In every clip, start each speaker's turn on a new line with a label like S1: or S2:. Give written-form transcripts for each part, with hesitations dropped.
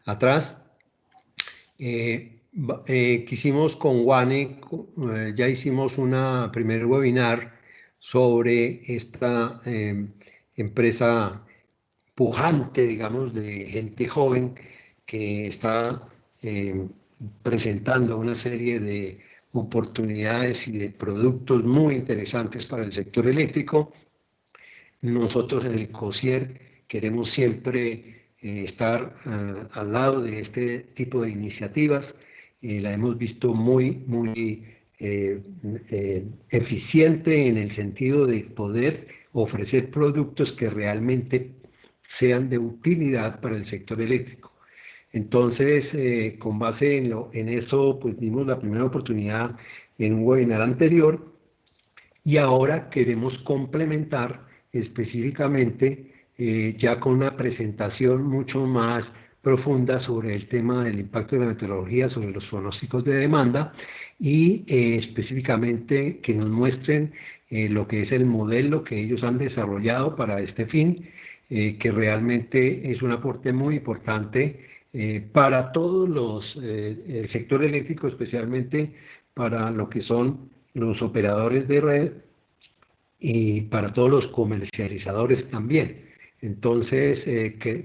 S1: atrás. Quisimos con Wane, ya hicimos una primer webinar sobre esta empresa pujante, digamos, de gente joven que está presentando una serie de oportunidades y de productos muy interesantes para el sector eléctrico. Nosotros en el COSIER queremos siempre estar al lado de este tipo de iniciativas. La hemos visto muy eficiente en el sentido de poder ofrecer productos que realmente sean de utilidad para el sector eléctrico. Entonces, con base en eso, pues dimos la primera oportunidad en un webinar anterior y ahora queremos complementar específicamente ya con una presentación mucho más profunda sobre el tema del impacto de la meteorología sobre los pronósticos de demanda y específicamente que nos muestren lo que es el modelo que ellos han desarrollado para este fin, que realmente es un aporte muy importante para todos el sector eléctrico, especialmente para lo que son los operadores de red y para todos los comercializadores también. Entonces,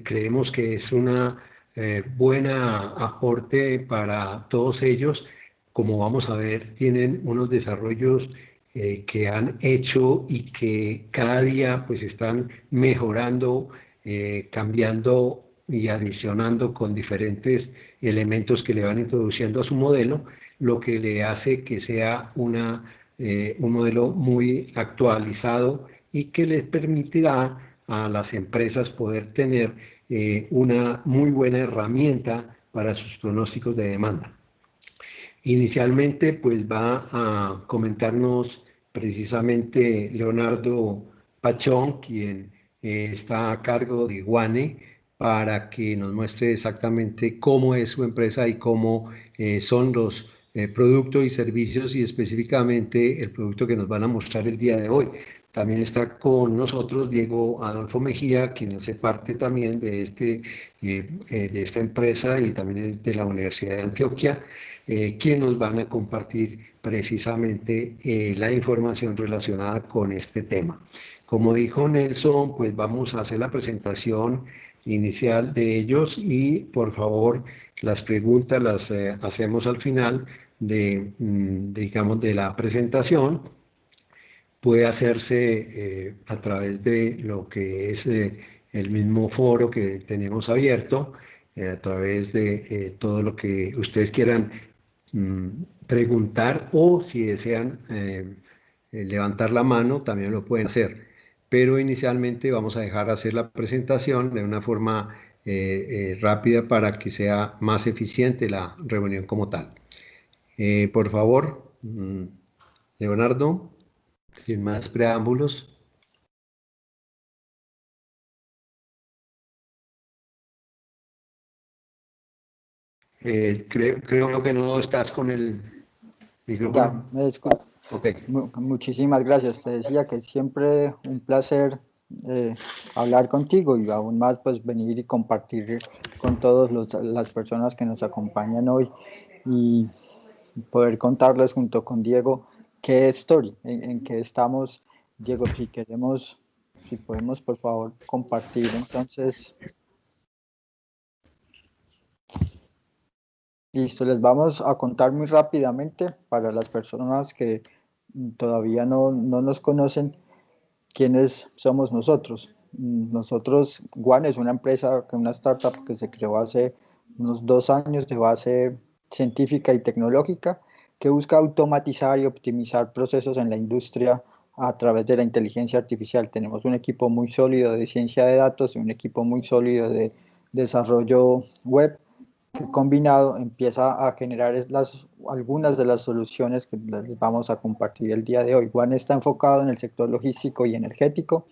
S1: creemos que es una buena aporte para todos ellos. Como vamos a ver, tienen unos desarrollos que han hecho y que cada día pues están mejorando, cambiando y adicionando con diferentes elementos que le van introduciendo a su modelo, lo que le hace que sea un modelo muy actualizado y que les permitirá a las empresas poder tener una muy buena herramienta para sus pronósticos de demanda. Inicialmente, pues va a comentarnos precisamente Leonardo Pachón, quien está a cargo de Wane, para que nos muestre exactamente cómo es su empresa y cómo son los productos y servicios y específicamente el producto que nos van a mostrar el día de hoy. También está con nosotros Diego Adolfo Mejía, quien hace parte también de esta empresa y también de la Universidad de Antioquia, quienes nos van a compartir precisamente la información relacionada con este tema. Como dijo Nelson, pues vamos a hacer la presentación inicial de ellos y por favor las preguntas las hacemos al final digamos, de la presentación. Puede hacerse a través de lo que es el mismo foro que tenemos abierto, a través de todo lo que ustedes quieran preguntar o si desean levantar la mano también lo pueden hacer. Pero inicialmente vamos a dejar hacer la presentación de una forma rápida para que sea más eficiente la reunión como tal. Por favor, Leonardo, sin más preámbulos. Creo que no estás con el micrófono.
S2: Ya, me disculpo.
S1: Okay.
S2: Muchísimas gracias. Te decía que es siempre un placer hablar contigo y aún más pues venir y compartir con todas las personas que nos acompañan hoy y poder contarles junto con Diego qué story, en qué estamos. Diego, si podemos por favor compartir entonces. Listo, les vamos a contar muy rápidamente para las personas que todavía no nos conocen quiénes somos nosotros. Nosotros, Wane es una empresa, una startup que se creó hace unos 2 años de base científica y tecnológica que busca automatizar y optimizar procesos en la industria a través de la inteligencia artificial. Tenemos un equipo muy sólido de ciencia de datos y un equipo muy sólido de desarrollo web que combinado empieza a generar algunas de las soluciones que les vamos a compartir el día de hoy. Juan está enfocado en el sector logístico y energético.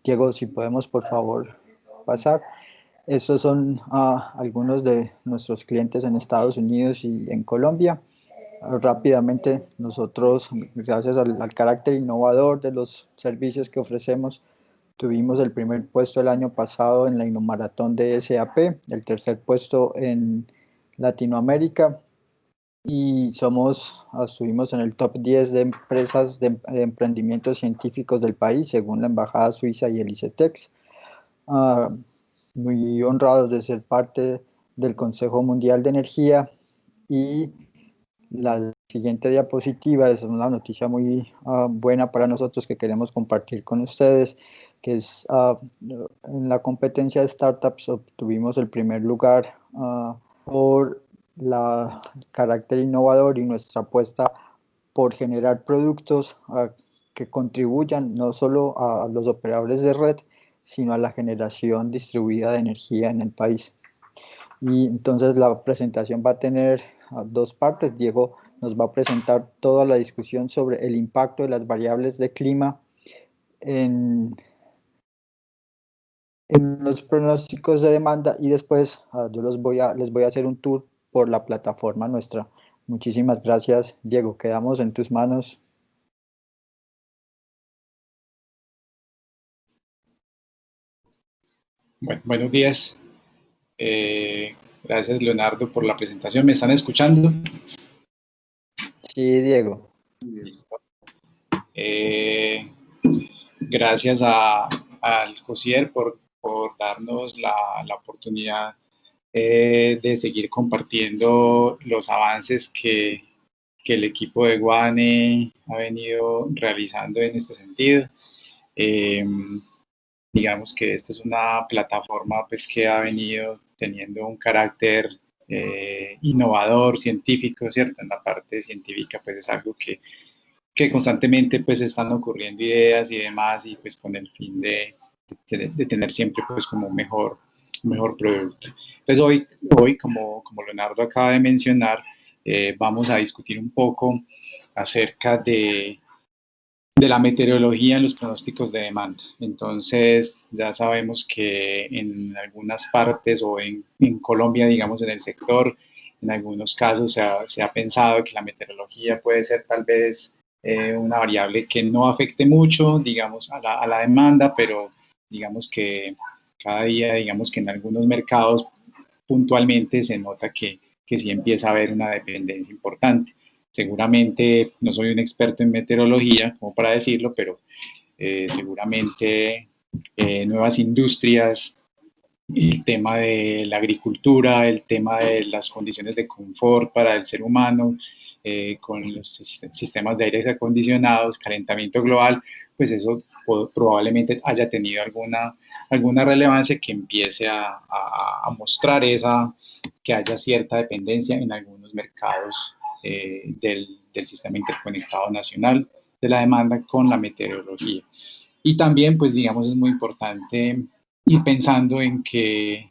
S2: Diego, si podemos por favor pasar. Estos son algunos de nuestros clientes en Estados Unidos y en Colombia. Rápidamente, nosotros, gracias al carácter innovador de los servicios que ofrecemos, Tuvimos el primer puesto el año pasado en la Innomaratón de SAP, el tercer puesto en Latinoamérica y estuvimos en el top 10 de empresas de emprendimientos científicos del país, según la Embajada Suiza y el ICETEX. Muy honrados de ser parte del Consejo Mundial de Energía. Y la siguiente diapositiva es una noticia muy buena para nosotros que queremos compartir con ustedes, que es en la competencia de startups obtuvimos el primer lugar por el carácter innovador y nuestra apuesta por generar productos que contribuyan no solo a los operadores de red, sino a la generación distribuida de energía en el país. Y entonces la presentación va a tener dos partes. Diego nos va a presentar toda la discusión sobre el impacto de las variables de clima en los pronósticos de demanda y después yo les voy a hacer un tour por la plataforma nuestra. Muchísimas gracias, Diego. Quedamos en tus manos.
S3: Bueno, buenos días. Gracias, Leonardo, por la presentación. ¿Me están escuchando?
S2: Sí, Diego.
S3: Listo. Gracias al COSIER por darnos la oportunidad de seguir compartiendo los avances que el equipo de Guane ha venido realizando en este sentido. Digamos que esta es una plataforma pues, que ha venido teniendo un carácter innovador, científico, ¿cierto? En la parte científica pues es algo que constantemente pues están ocurriendo ideas y demás y pues con el fin de tener siempre pues como un mejor producto. Entonces hoy como Leonardo acaba de mencionar, vamos a discutir un poco acerca de la meteorología en los pronósticos de demanda. Entonces, ya sabemos que en algunas partes o en Colombia, digamos, en el sector, en algunos casos se ha pensado que la meteorología puede ser tal vez una variable que no afecte mucho, digamos, a la demanda, pero digamos que cada día, digamos que en algunos mercados puntualmente se nota que sí empieza a haber una dependencia importante. Seguramente no soy un experto en meteorología, como para decirlo, pero seguramente nuevas industrias, el tema de la agricultura, el tema de las condiciones de confort para el ser humano, con los sistemas de aires acondicionados, calentamiento global, pues eso probablemente haya tenido alguna relevancia que empiece a mostrar que haya cierta dependencia en algunos mercados del sistema interconectado nacional de la demanda con la meteorología. Y también, pues digamos, es muy importante ir pensando en que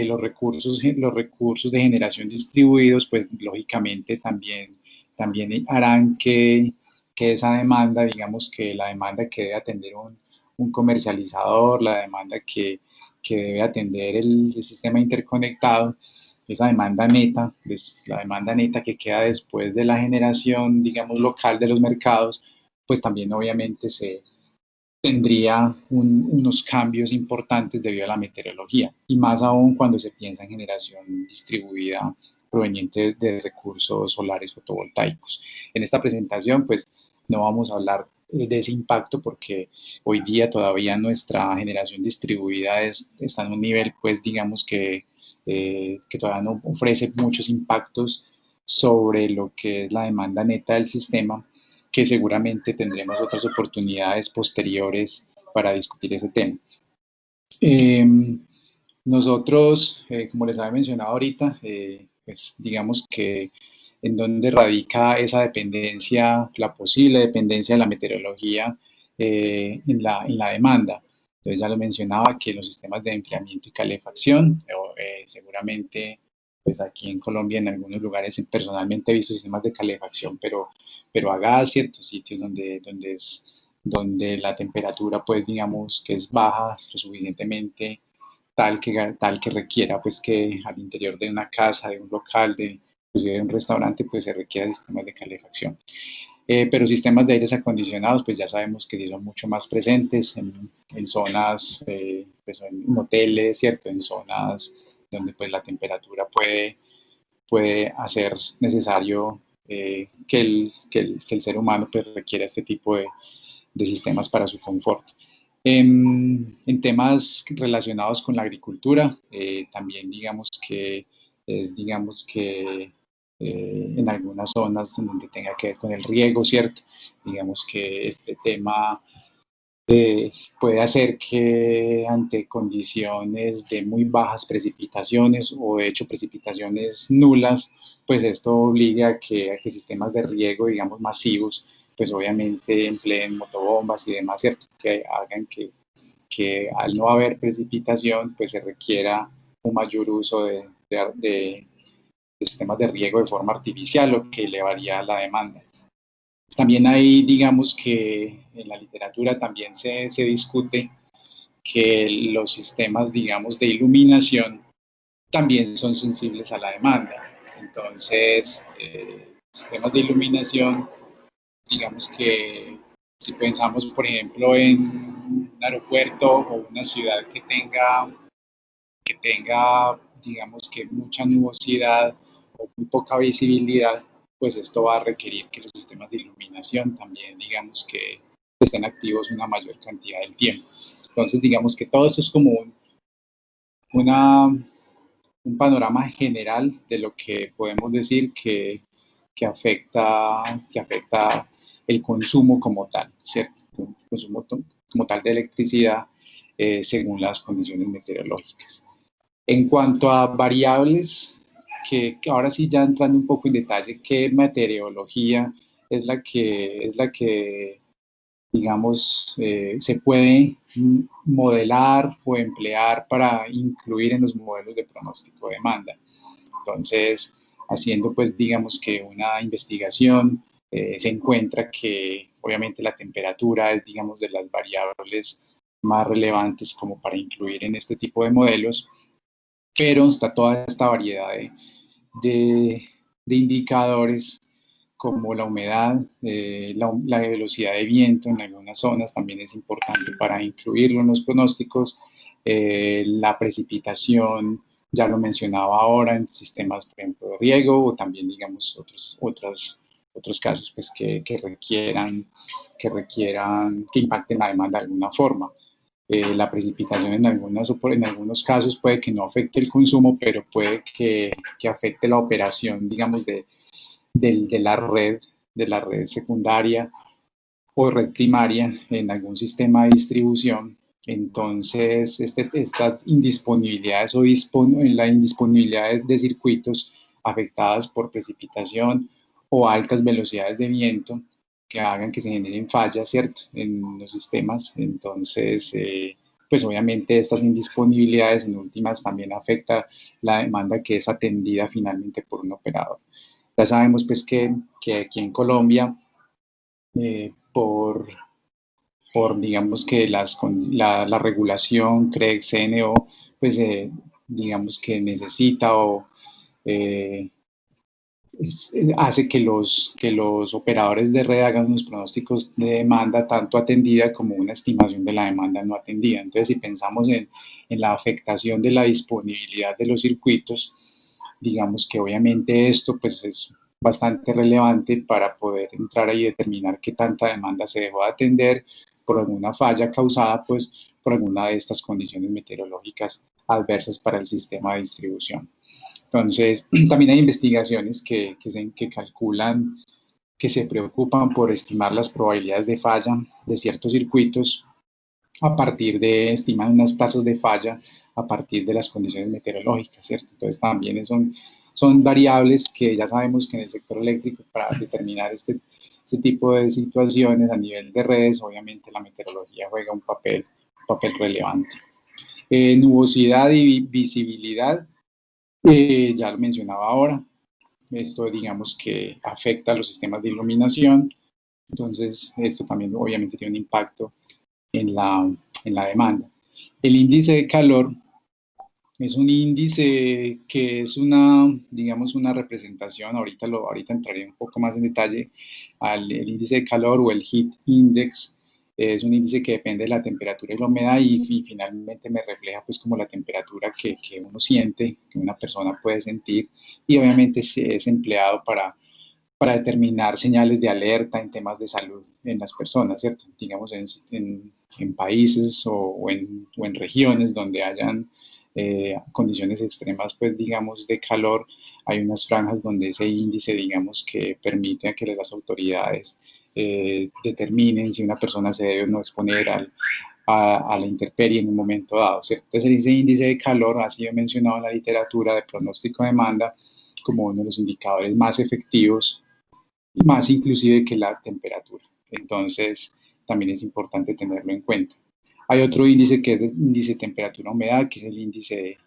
S3: los recursos de generación distribuidos, pues lógicamente también harán que esa demanda, digamos que la demanda que debe atender un comercializador, la demanda que debe atender el sistema interconectado, esa demanda neta, la demanda neta que queda después de la generación, digamos, local de los mercados, pues también obviamente tendría unos cambios importantes debido a la meteorología, y más aún cuando se piensa en generación distribuida proveniente de recursos solares fotovoltaicos. En esta presentación, pues, no vamos a hablar de ese impacto porque hoy día todavía nuestra generación distribuida está en un nivel, pues, digamos que todavía no ofrece muchos impactos sobre lo que es la demanda neta del sistema, que seguramente tendremos otras oportunidades posteriores para discutir ese tema. Nosotros, como les había mencionado ahorita, pues digamos que en donde radica esa dependencia, la posible dependencia de la meteorología en la demanda. Entonces ya lo mencionaba que los sistemas de enfriamiento y calefacción, seguramente pues aquí en Colombia en algunos lugares personalmente he visto sistemas de calefacción, pero a gas, ciertos sitios donde la temperatura pues digamos que es baja lo suficientemente tal que requiera pues que al interior de una casa, de un local, inclusive de un restaurante, pues se requiera sistemas de calefacción. pero sistemas de aires acondicionados, pues ya sabemos que sí son mucho más presentes en zonas, pues en hoteles, ¿cierto? En zonas donde pues la temperatura puede hacer necesario que el ser humano pues requiera este tipo de sistemas para su confort. En temas relacionados con la agricultura, también digamos que en algunas zonas en donde tenga que ver con el riego, ¿cierto? Digamos que este tema puede hacer que ante condiciones de muy bajas precipitaciones o de hecho precipitaciones nulas, pues esto obliga a que sistemas de riego, digamos, masivos, pues obviamente empleen motobombas y demás, ¿cierto? Que hagan que al no haber precipitación, pues se requiera un mayor uso de sistemas de riego de forma artificial, lo que elevaría la demanda. También hay, digamos que en la literatura también se discute que los sistemas, digamos, de iluminación también son sensibles a la demanda. Entonces, sistemas de iluminación, digamos que si pensamos, por ejemplo, en un aeropuerto o una ciudad que tenga, digamos que mucha nubosidad o muy poca visibilidad, pues esto va a requerir que los sistemas de iluminación también, digamos que estén activos una mayor cantidad del tiempo. Entonces, digamos que todo esto es como un panorama general de lo que podemos decir que afecta el consumo como tal, ¿cierto? El consumo como tal de electricidad según las condiciones meteorológicas. En cuanto a variables, que ahora sí ya entrando un poco en detalle, ¿qué meteorología es la que digamos, se puede modelar o emplear para incluir en los modelos de pronóstico de demanda? Entonces, haciendo pues digamos que una investigación, se encuentra que obviamente la temperatura es digamos de las variables más relevantes como para incluir en este tipo de modelos, pero está toda esta variedad de indicadores como la humedad, la velocidad de viento en algunas zonas también es importante para incluirlo en los pronósticos, la precipitación, ya lo mencionaba ahora, en sistemas, por ejemplo, de riego o también, digamos, otros casos pues, que impacten la demanda de alguna forma. La precipitación en algunos casos puede que no afecte el consumo, pero puede que afecte la operación, digamos, de la red secundaria o red primaria en algún sistema de distribución. Entonces, estas indisponibilidades la indisponibilidad de circuitos afectadas por precipitación o altas velocidades de viento que hagan que se generen fallas, ¿cierto?, en los sistemas. Entonces, pues obviamente estas indisponibilidades en últimas también afecta la demanda que es atendida finalmente por un operador. Ya sabemos pues que aquí en Colombia, por digamos que la regulación CREG, CNO, pues digamos que necesita o eh, hace que los operadores de red hagan unos pronósticos de demanda tanto atendida como una estimación de la demanda no atendida. Entonces, si pensamos en la afectación de la disponibilidad de los circuitos, digamos que obviamente esto pues es bastante relevante para poder entrar ahí y determinar qué tanta demanda se dejó de atender por alguna falla causada pues por alguna de estas condiciones meteorológicas adversas para el sistema de distribución. Entonces, también hay investigaciones que calculan, que se preocupan por estimar las probabilidades de falla de ciertos circuitos estiman unas tasas de falla a partir de las condiciones meteorológicas, ¿cierto? Entonces, también son variables que ya sabemos que en el sector eléctrico, para determinar este tipo de situaciones a nivel de redes, obviamente la meteorología juega un papel relevante. Nubosidad y visibilidad, ya lo mencionaba ahora, esto digamos que afecta a los sistemas de iluminación, entonces esto también obviamente tiene un impacto en la demanda. El índice de calor es un índice que es una, digamos, una representación, ahorita entraré un poco más en detalle, el índice de calor o el heat index. Es un índice que depende de la temperatura y la humedad y finalmente me refleja pues como la temperatura que uno siente, que una persona puede sentir, y obviamente es empleado para determinar señales de alerta en temas de salud en las personas, ¿cierto? Digamos, en países o en regiones donde hayan condiciones extremas, pues digamos, de calor, hay unas franjas donde ese índice, digamos, que permite a que las autoridades determinen si una persona se debe o no exponer a la intemperie en un momento dado, ¿cierto? Entonces, ese índice de calor ha sido mencionado en la literatura de pronóstico de demanda como uno de los indicadores más efectivos, más inclusive que la temperatura. Entonces, también es importante tenerlo en cuenta. Hay otro índice que es el índice de temperatura-humedad, que es el índice,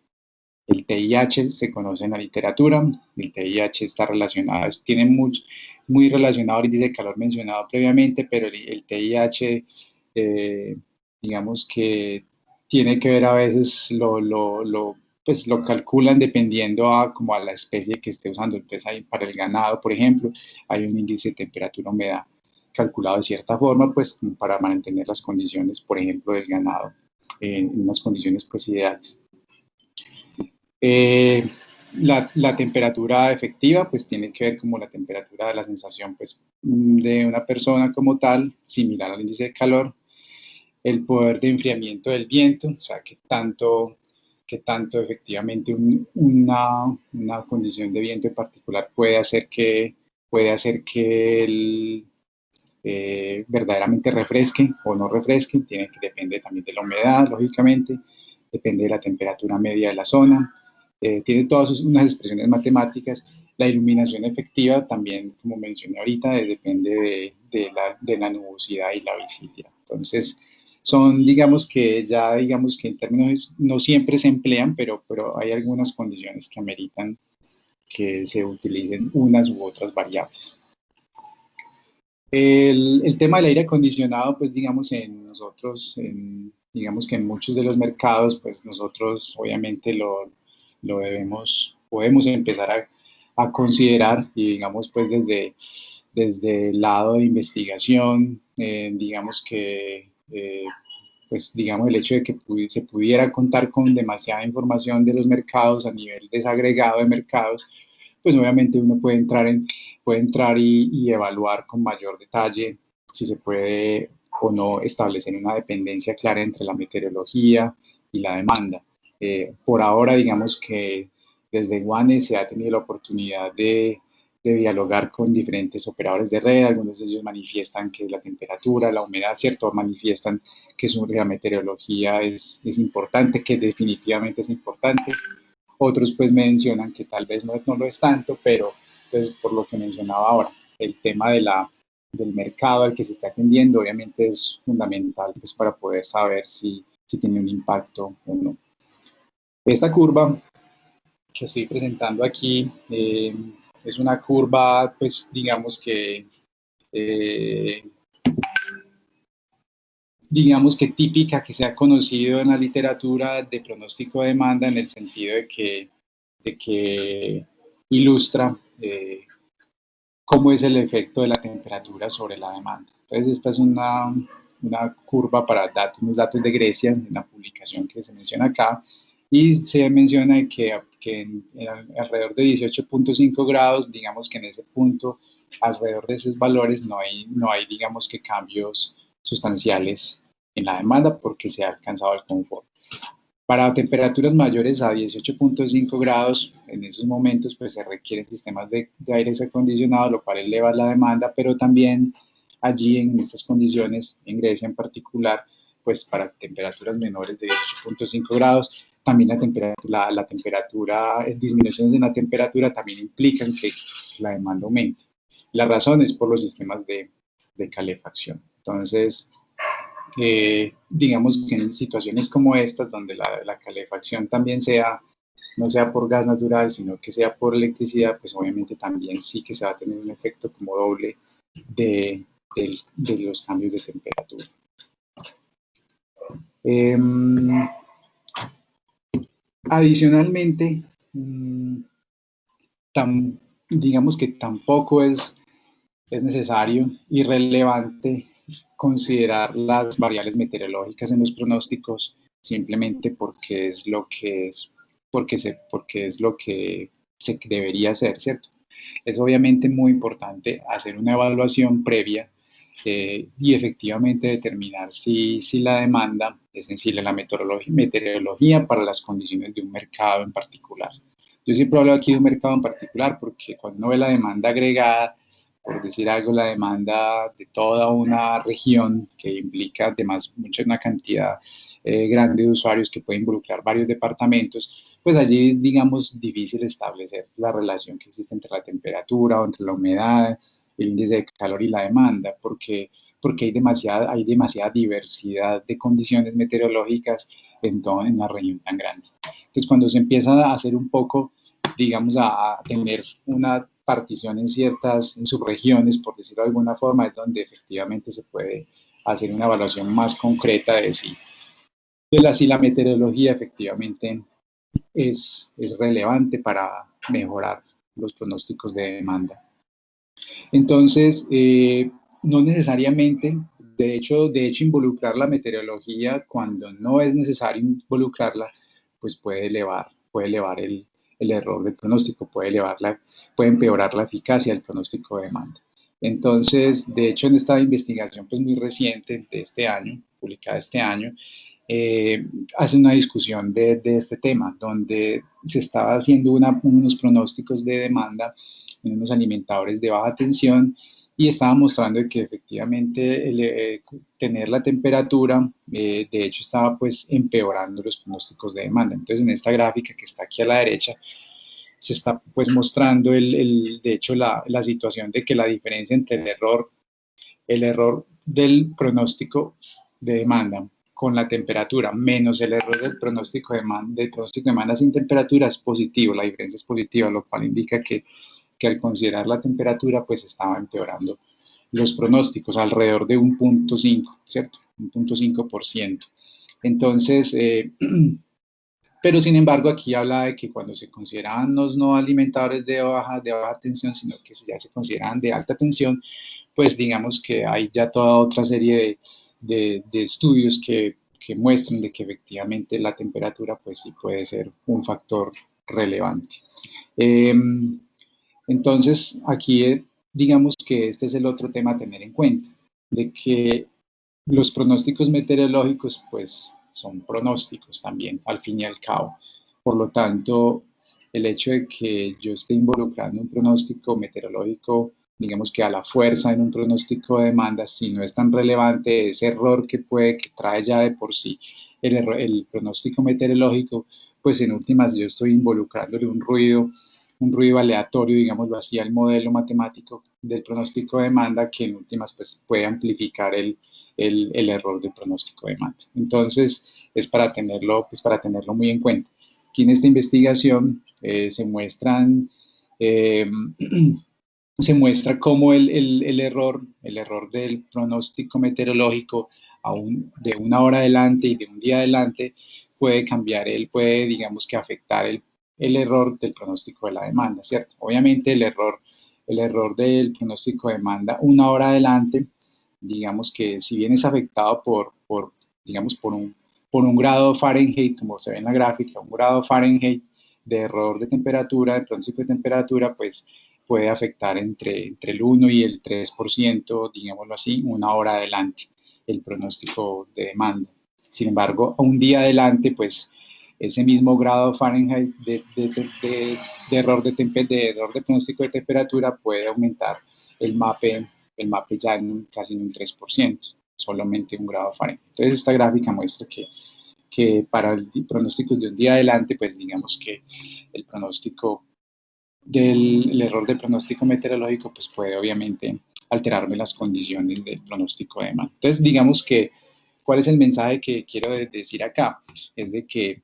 S3: el TIH, se conoce en la literatura. El TIH está relacionado, tiene muy relacionado al índice de calor mencionado previamente, pero el TIH, digamos que tiene que ver a veces pues lo calculan dependiendo como a la especie que esté usando. Entonces, para el ganado, por ejemplo, hay un índice de temperatura-humedad calculado de cierta forma, pues para mantener las condiciones, por ejemplo, del ganado en unas condiciones pues ideales. La temperatura efectiva pues tiene que ver como la temperatura de la sensación pues de una persona como tal, similar al índice de calor. El poder de enfriamiento del viento, o sea, que tanto efectivamente una condición de viento en particular puede hacer que el, verdaderamente refresque o no refresque, depende también de la humedad, lógicamente, depende de la temperatura media de la zona, tiene todas unas expresiones matemáticas. La iluminación efectiva también, como mencioné ahorita, depende de la nubosidad y la visibilidad. Entonces, son, digamos que en términos, no siempre se emplean, pero hay algunas condiciones que ameritan que se utilicen unas u otras variables. El tema del aire acondicionado, pues digamos digamos que en muchos de los mercados, pues nosotros obviamente podemos empezar a considerar y digamos pues desde el lado de investigación, digamos que pues digamos el hecho de que se pudiera contar con demasiada información de los mercados a nivel desagregado de mercados, pues obviamente uno puede entrar y evaluar con mayor detalle si se puede o no establecer una dependencia clara entre la meteorología y la demanda. Por ahora, digamos que desde WANE se ha tenido la oportunidad de dialogar con diferentes operadores de red. Algunos de ellos manifiestan que la temperatura, la humedad, ¿cierto? Manifiestan que la meteorología es importante, que definitivamente es importante. Otros pues mencionan que tal vez no lo es tanto, pero entonces por lo que mencionaba ahora, el tema del mercado al que se está atendiendo obviamente es fundamental pues, para poder saber si tiene un impacto o no. Esta curva que estoy presentando aquí es una curva, pues digamos que típica, que se ha conocido en la literatura de pronóstico de demanda, en el sentido de que ilustra cómo es el efecto de la temperatura sobre la demanda. Entonces, esta es una curva para unos datos de Grecia, una publicación que se menciona acá, y se menciona que alrededor de 18.5 grados, digamos que en ese punto, alrededor de esos valores, no hay digamos que cambios sustanciales en la demanda porque se ha alcanzado el confort. Para temperaturas mayores a 18.5 grados, en esos momentos pues se requieren sistemas de aire acondicionado, lo cual eleva la demanda, pero también allí en estas condiciones, en Grecia en particular, pues para temperaturas menores de 18.5 grados, también la temperatura, disminuciones en la temperatura también implican que la demanda aumente. La razón es por los sistemas de calefacción. Entonces, digamos que en situaciones como estas, donde la calefacción también no sea por gas natural, sino que sea por electricidad, pues obviamente también sí que se va a tener un efecto como doble de los cambios de temperatura. Adicionalmente, digamos que tampoco es necesario y relevante considerar las variables meteorológicas en los pronósticos simplemente porque es lo que es, porque es lo que se debería hacer, ¿cierto? Es obviamente muy importante hacer una evaluación previa y efectivamente determinar si la demanda es sensible a la meteorología para las condiciones de un mercado en particular. Yo siempre hablo aquí de un mercado en particular porque cuando uno ve la demanda agregada, por decir algo, la demanda de toda una región que implica además una cantidad grande de usuarios que puede involucrar varios departamentos, pues allí es, digamos, difícil establecer la relación que existe entre la temperatura o entre la humedad, el índice de calor y la demanda, porque hay demasiada diversidad de condiciones meteorológicas en una región tan grande. Entonces, cuando se empieza a hacer un poco, digamos, a tener una partición en subregiones, por decirlo de alguna forma, es donde efectivamente se puede hacer una evaluación más concreta de si la meteorología efectivamente es relevante para mejorar los pronósticos de demanda. Entonces, no necesariamente, de hecho, involucrar la meteorología cuando no es necesario involucrarla, pues puede elevar el error del pronóstico, puede empeorar la eficacia del pronóstico de demanda. Entonces, de hecho, en esta investigación pues, muy reciente de este año, publicada este año, hace una discusión de este tema, donde se estaba haciendo unos pronósticos de demanda en unos alimentadores de baja tensión y estaba mostrando que efectivamente tener la temperatura, de hecho, estaba pues empeorando los pronósticos de demanda. Entonces, en esta gráfica que está aquí a la derecha, se está pues mostrando de hecho la situación de que la diferencia entre el error del pronóstico de demanda con la temperatura menos el error del pronóstico de demanda sin temperatura es positivo, la diferencia es positiva, lo cual indica que al considerar la temperatura pues estaba empeorando los pronósticos alrededor de 1.5, ¿cierto? 1.5%. Entonces, pero sin embargo aquí habla de que cuando se consideraban los no alimentadores de baja tensión, sino que ya se consideran de alta tensión, pues digamos que hay ya toda otra serie de estudios que muestran de que efectivamente la temperatura pues sí puede ser un factor relevante. Entonces aquí digamos que este es el otro tema a tener en cuenta, de que los pronósticos meteorológicos pues son pronósticos también al fin y al cabo. Por lo tanto, el hecho de que yo esté involucrando un pronóstico meteorológico, digamos que a la fuerza en un pronóstico de demanda, si no es tan relevante ese error que trae ya de por sí el pronóstico meteorológico, pues en últimas yo estoy involucrándole un ruido aleatorio, digámoslo así, al modelo matemático del pronóstico de demanda que en últimas pues puede amplificar el error del pronóstico de demanda. Entonces, es para tenerlo muy en cuenta. Aquí en esta investigación se muestra cómo el error del pronóstico meteorológico de una hora adelante y de un día adelante puede puede, digamos que afectar el error del pronóstico de la demanda, ¿cierto? Obviamente el error del pronóstico de demanda una hora adelante, digamos que si bien es afectado por un grado Fahrenheit, como se ve en la gráfica, un grado Fahrenheit de error de temperatura, de pronóstico de temperatura, pues puede afectar entre el 1 y el 3%, digámoslo así, una hora adelante el pronóstico de demanda. Sin embargo, a un día adelante, pues ese mismo grado Fahrenheit de error de pronóstico de temperatura puede aumentar el MAPE ya casi en un 3%, solamente un grado Fahrenheit. Entonces esta gráfica muestra que para pronósticos de un día adelante, pues digamos que el pronóstico el error del pronóstico meteorológico pues puede obviamente alterarme las condiciones del pronóstico de demanda. Entonces digamos que, ¿cuál es el mensaje que quiero decir acá? Es de que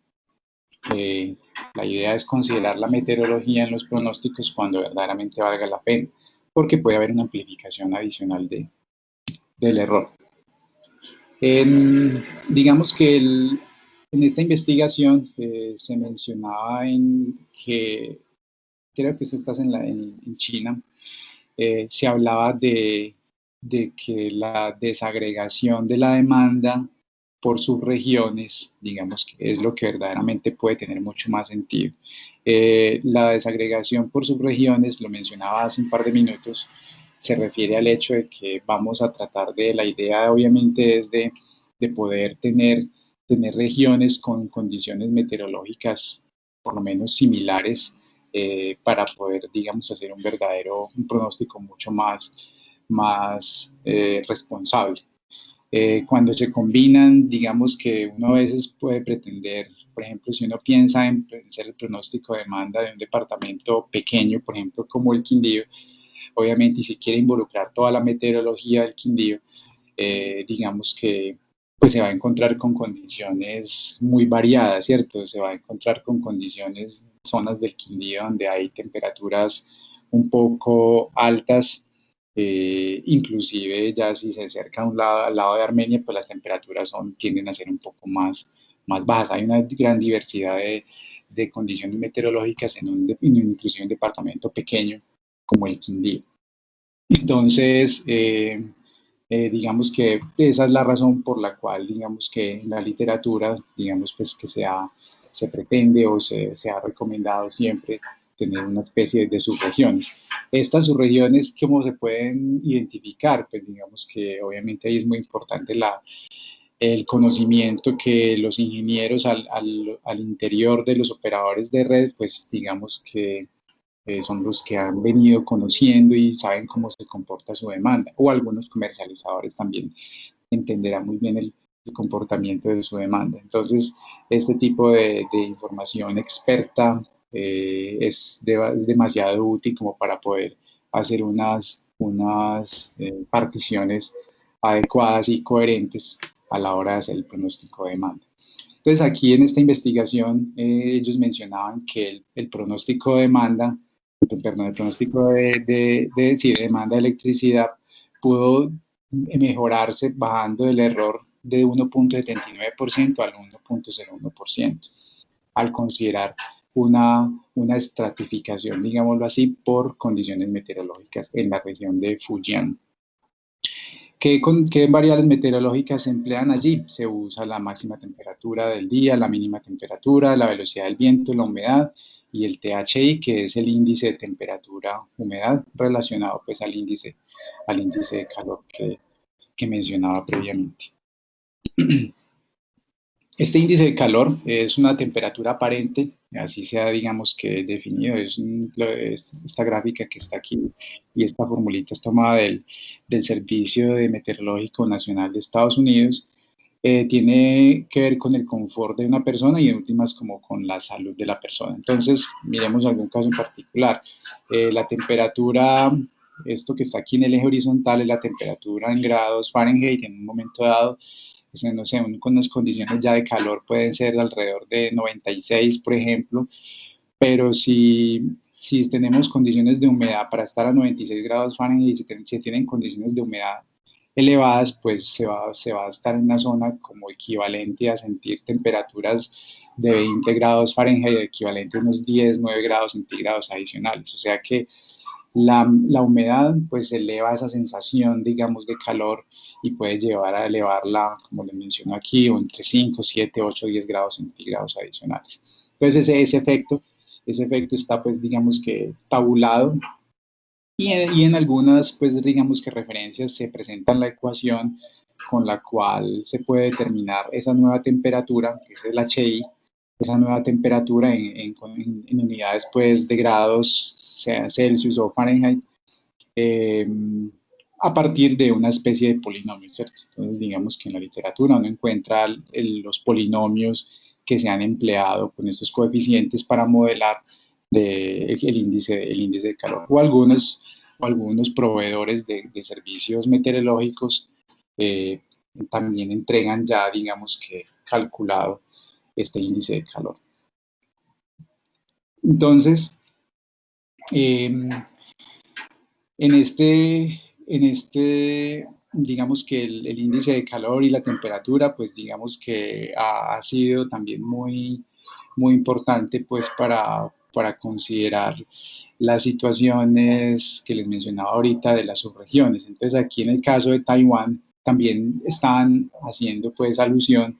S3: la idea es considerar la meteorología en los pronósticos cuando verdaderamente valga la pena, porque puede haber una amplificación adicional del error. Digamos que en esta investigación se mencionaba en que, creo que esto está en China, se hablaba de que la desagregación de la demanda por subregiones, digamos que es lo que verdaderamente puede tener mucho más sentido. La desagregación por subregiones, lo mencionaba hace un par de minutos, se refiere al hecho de que vamos a tratar de, la idea obviamente es de poder tener regiones con condiciones meteorológicas por lo menos similares, para poder, digamos, hacer un pronóstico mucho más responsable. Cuando se combinan, digamos que uno a veces puede pretender, por ejemplo, si uno piensa en hacer el pronóstico de demanda de un departamento pequeño, por ejemplo, como el Quindío, obviamente, y si quiere involucrar toda la meteorología del Quindío, digamos que pues se va a encontrar con condiciones muy variadas, ¿cierto? Se va a encontrar con condiciones, zonas del Quindío donde hay temperaturas un poco altas, inclusive ya si se acerca a al lado de Armenia, pues las temperaturas tienden a ser un poco más bajas. Hay una gran diversidad de condiciones meteorológicas inclusive en un departamento pequeño como el Quindío. Entonces, digamos que esa es la razón por la cual, digamos que en la literatura, digamos pues que se pretende o se ha recomendado siempre tener una especie de subregiones. Estas subregiones, ¿cómo se pueden identificar? Pues digamos que obviamente ahí es muy importante el conocimiento que los ingenieros al interior de los operadores de red, pues digamos que son los que han venido conociendo y saben cómo se comporta su demanda, o algunos comercializadores también entenderán muy bien el comportamiento de su demanda. Entonces, este tipo de información experta es demasiado útil como para poder hacer unas particiones adecuadas y coherentes a la hora de hacer el pronóstico de demanda. Entonces, aquí en esta investigación, ellos mencionaban que el pronóstico de demanda, perdón, el pronóstico de demanda de electricidad pudo mejorarse bajando el error de 1.79% al 1.01%, al considerar una estratificación, digámoslo así, por condiciones meteorológicas en la región de Fujian. ¿Qué variables meteorológicas se emplean allí? Se usa la máxima temperatura del día, la mínima temperatura, la velocidad del viento, la humedad y el THI, que es el índice de temperatura-humedad relacionado pues al índice de calor que mencionaba previamente. Este índice de calor es una temperatura aparente, así se ha, digamos, que definido, esta gráfica que está aquí y esta formulita es tomada del Servicio Meteorológico Nacional de Estados Unidos. Tiene que ver con el confort de una persona y en últimas como con la salud de la persona. Entonces, miremos algún caso en particular. La temperatura, esto que está aquí en el eje horizontal, es la temperatura en grados Fahrenheit en un momento dado. No sé, con unas condiciones ya de calor pueden ser alrededor de 96, por ejemplo, pero si tenemos condiciones de humedad para estar a 96 grados Fahrenheit, si tienen condiciones de humedad elevadas, pues se va a estar en una zona como equivalente a sentir temperaturas de 20 grados Fahrenheit, equivalente a unos 10, 9 grados centígrados adicionales. O sea que la humedad pues eleva esa sensación, digamos, de calor y puede llevar a elevarla, como les menciono aquí, o entre 5, 7, 8, 10 grados centígrados adicionales. Entonces ese efecto está pues digamos que tabulado y en algunas pues digamos que referencias se presenta la ecuación con la cual se puede determinar esa nueva temperatura, que es el HI, esa nueva temperatura en unidades pues de grados, sea Celsius o Fahrenheit, a partir de una especie de polinomio, ¿cierto? Entonces digamos que en la literatura uno encuentra los polinomios que se han empleado con estos coeficientes para modelar el índice de calor, o algunos proveedores de servicios meteorológicos también entregan ya, digamos que calculado este índice de calor. Entonces, en este digamos que el índice de calor y la temperatura, pues digamos que ha sido también muy importante pues para considerar las situaciones que les mencionaba ahorita de las subregiones. Entonces aquí en el caso de Taiwán también están haciendo pues alusión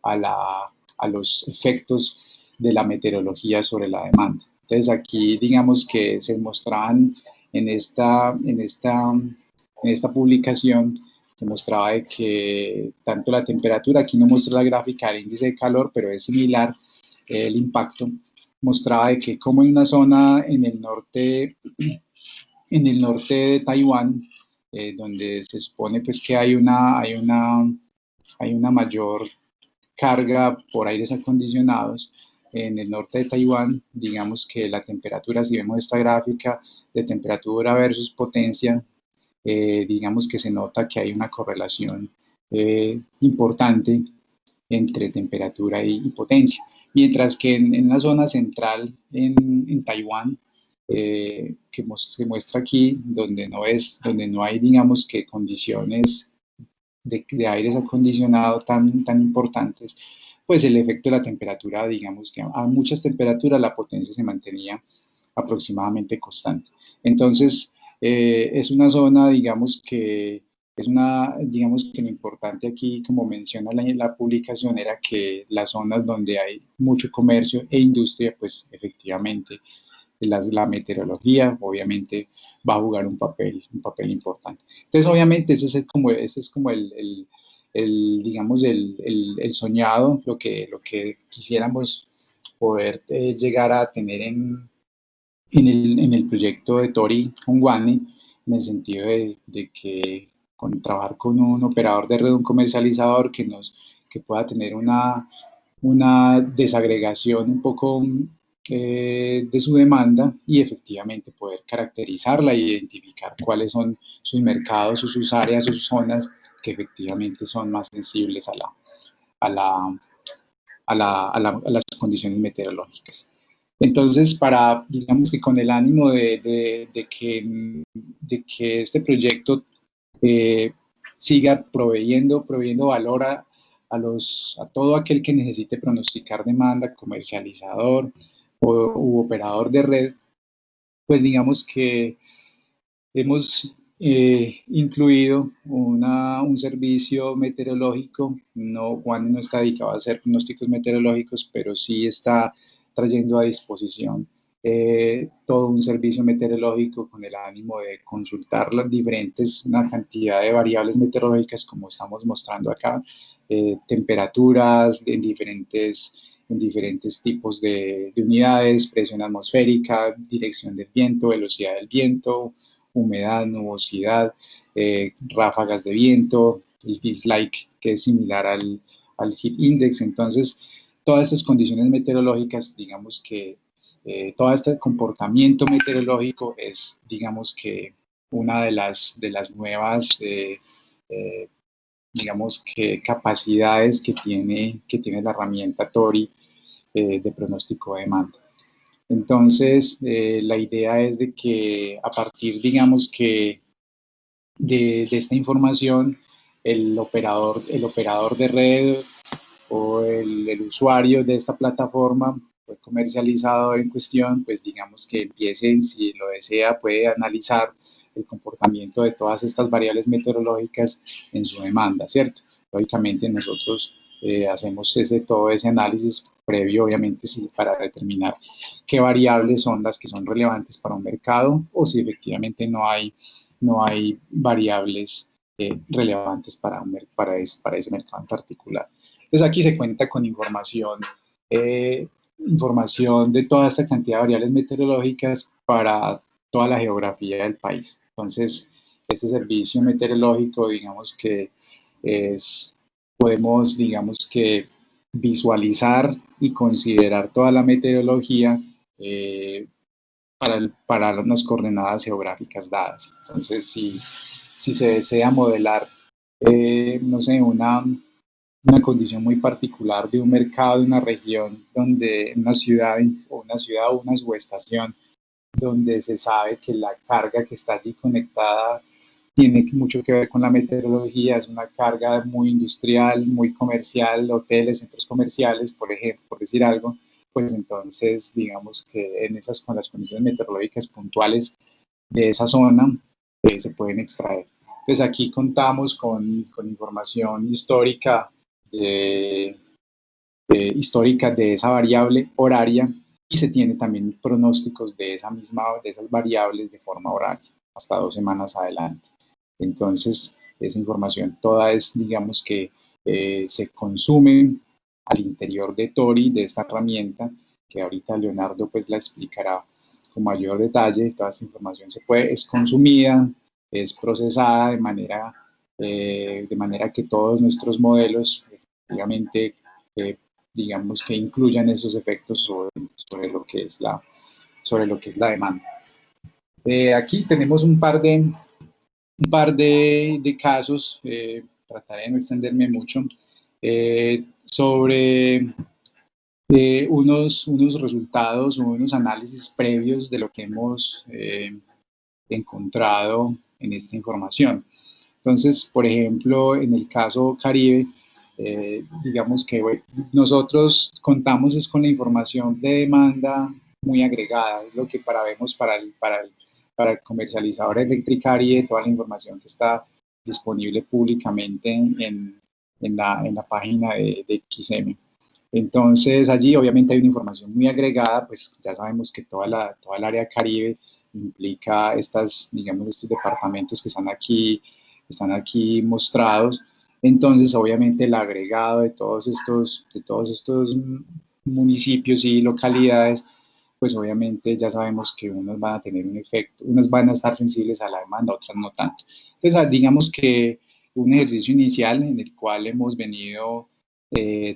S3: a los efectos de la meteorología sobre la demanda. Entonces aquí digamos que se mostraban en esta publicación, se mostraba de que tanto la temperatura, aquí no muestra la gráfica del índice de calor, pero es similar el impacto, mostraba de que como en una zona en el norte de Taiwán, donde se supone pues que hay una mayor carga por aires acondicionados, en el norte de Taiwán, digamos que la temperatura, si vemos esta gráfica de temperatura versus potencia, digamos que se nota que hay una correlación importante entre temperatura y potencia. Mientras que en la zona central en Taiwán, que se muestra aquí, donde no hay, digamos que condiciones de aires acondicionados tan importantes, pues el efecto de la temperatura, digamos que a muchas temperaturas la potencia se mantenía aproximadamente constante. Entonces, es una zona, digamos que lo importante aquí, como menciona la publicación, era que las zonas donde hay mucho comercio e industria, pues efectivamente la meteorología obviamente va a jugar un papel importante. Entonces, obviamente, ese es como digamos, el soñado, lo que quisiéramos poder llegar a tener en el proyecto de Tori con Wani, en el sentido de que trabajar con un operador de red, un comercializador que pueda tener una desagregación un poco de su demanda y efectivamente poder caracterizarla e identificar cuáles son sus mercados, sus áreas, sus zonas que efectivamente son más sensibles a las condiciones meteorológicas. Entonces, digamos que con el ánimo de que este proyecto siga proveyendo valor a todo aquel que necesite pronosticar demanda, comercializador u operador de red, pues digamos que hemos incluido un servicio meteorológico. Juan no está dedicado a hacer pronósticos meteorológicos, pero sí está trayendo a disposición todo un servicio meteorológico con el ánimo de consultar una cantidad de variables meteorológicas, como estamos mostrando acá, temperaturas en diferentes tipos de unidades, presión atmosférica, dirección del viento, velocidad del viento, humedad, nubosidad, ráfagas de viento, el heat-like, que es similar al heat index. Entonces, todas estas condiciones meteorológicas, digamos que todo este comportamiento meteorológico es, digamos que, una de las nuevas, digamos que, capacidades que tiene la herramienta Tori de pronóstico de demanda. Entonces, la idea es de que a partir, digamos que, de esta información, el operador de red o el usuario de esta plataforma, el comercializador en cuestión, pues digamos que empiece, si lo desea, puede analizar el comportamiento de todas estas variables meteorológicas en su demanda, ¿cierto? Lógicamente nosotros hacemos todo ese análisis previo, obviamente, para determinar qué variables son las que son relevantes para un mercado o si efectivamente no hay variables relevantes para ese mercado en particular. Entonces aquí se cuenta con información de toda esta cantidad de variables meteorológicas para toda la geografía del país. Entonces, este servicio meteorológico, digamos que podemos, digamos que, visualizar y considerar toda la meteorología para unas coordenadas geográficas dadas. Entonces, si se desea modelar, no sé, una condición muy particular de un mercado, de una región, donde una ciudad o una subestación, donde se sabe que la carga que está allí conectada tiene mucho que ver con la meteorología, es una carga muy industrial, muy comercial, hoteles, centros comerciales, por ejemplo, por decir algo, pues entonces digamos que con las condiciones meteorológicas puntuales de esa zona se pueden extraer. Entonces aquí contamos con información histórica histórica de esa variable horaria y se tiene también pronósticos de esas variables de forma horaria hasta 2 semanas adelante. Entonces, esa información toda es, digamos que se consume al interior de Tori, de esta herramienta, que ahorita Leonardo pues la explicará con mayor detalle. Toda esta información es consumida, es procesada de manera que todos nuestros modelos efectivamente digamos que incluyan esos efectos sobre lo que es la demanda. Aquí tenemos un par de casos, trataré de no extenderme mucho, sobre unos resultados o unos análisis previos de lo que hemos encontrado en esta información. Entonces, por ejemplo, en el caso Caribe, digamos que nosotros contamos es con la información de demanda muy agregada, es lo que vemos para el comercializador Electricaribe, toda la información que está disponible públicamente en la página de XM. Entonces allí obviamente hay una información muy agregada, pues ya sabemos que toda el área Caribe implica estos departamentos que están aquí mostrados. Entonces obviamente el agregado de todos estos municipios y localidades, pues obviamente ya sabemos que unos van a tener un efecto, unas van a estar sensibles a la demanda, otras no tanto. Entonces digamos que un ejercicio inicial en el cual hemos venido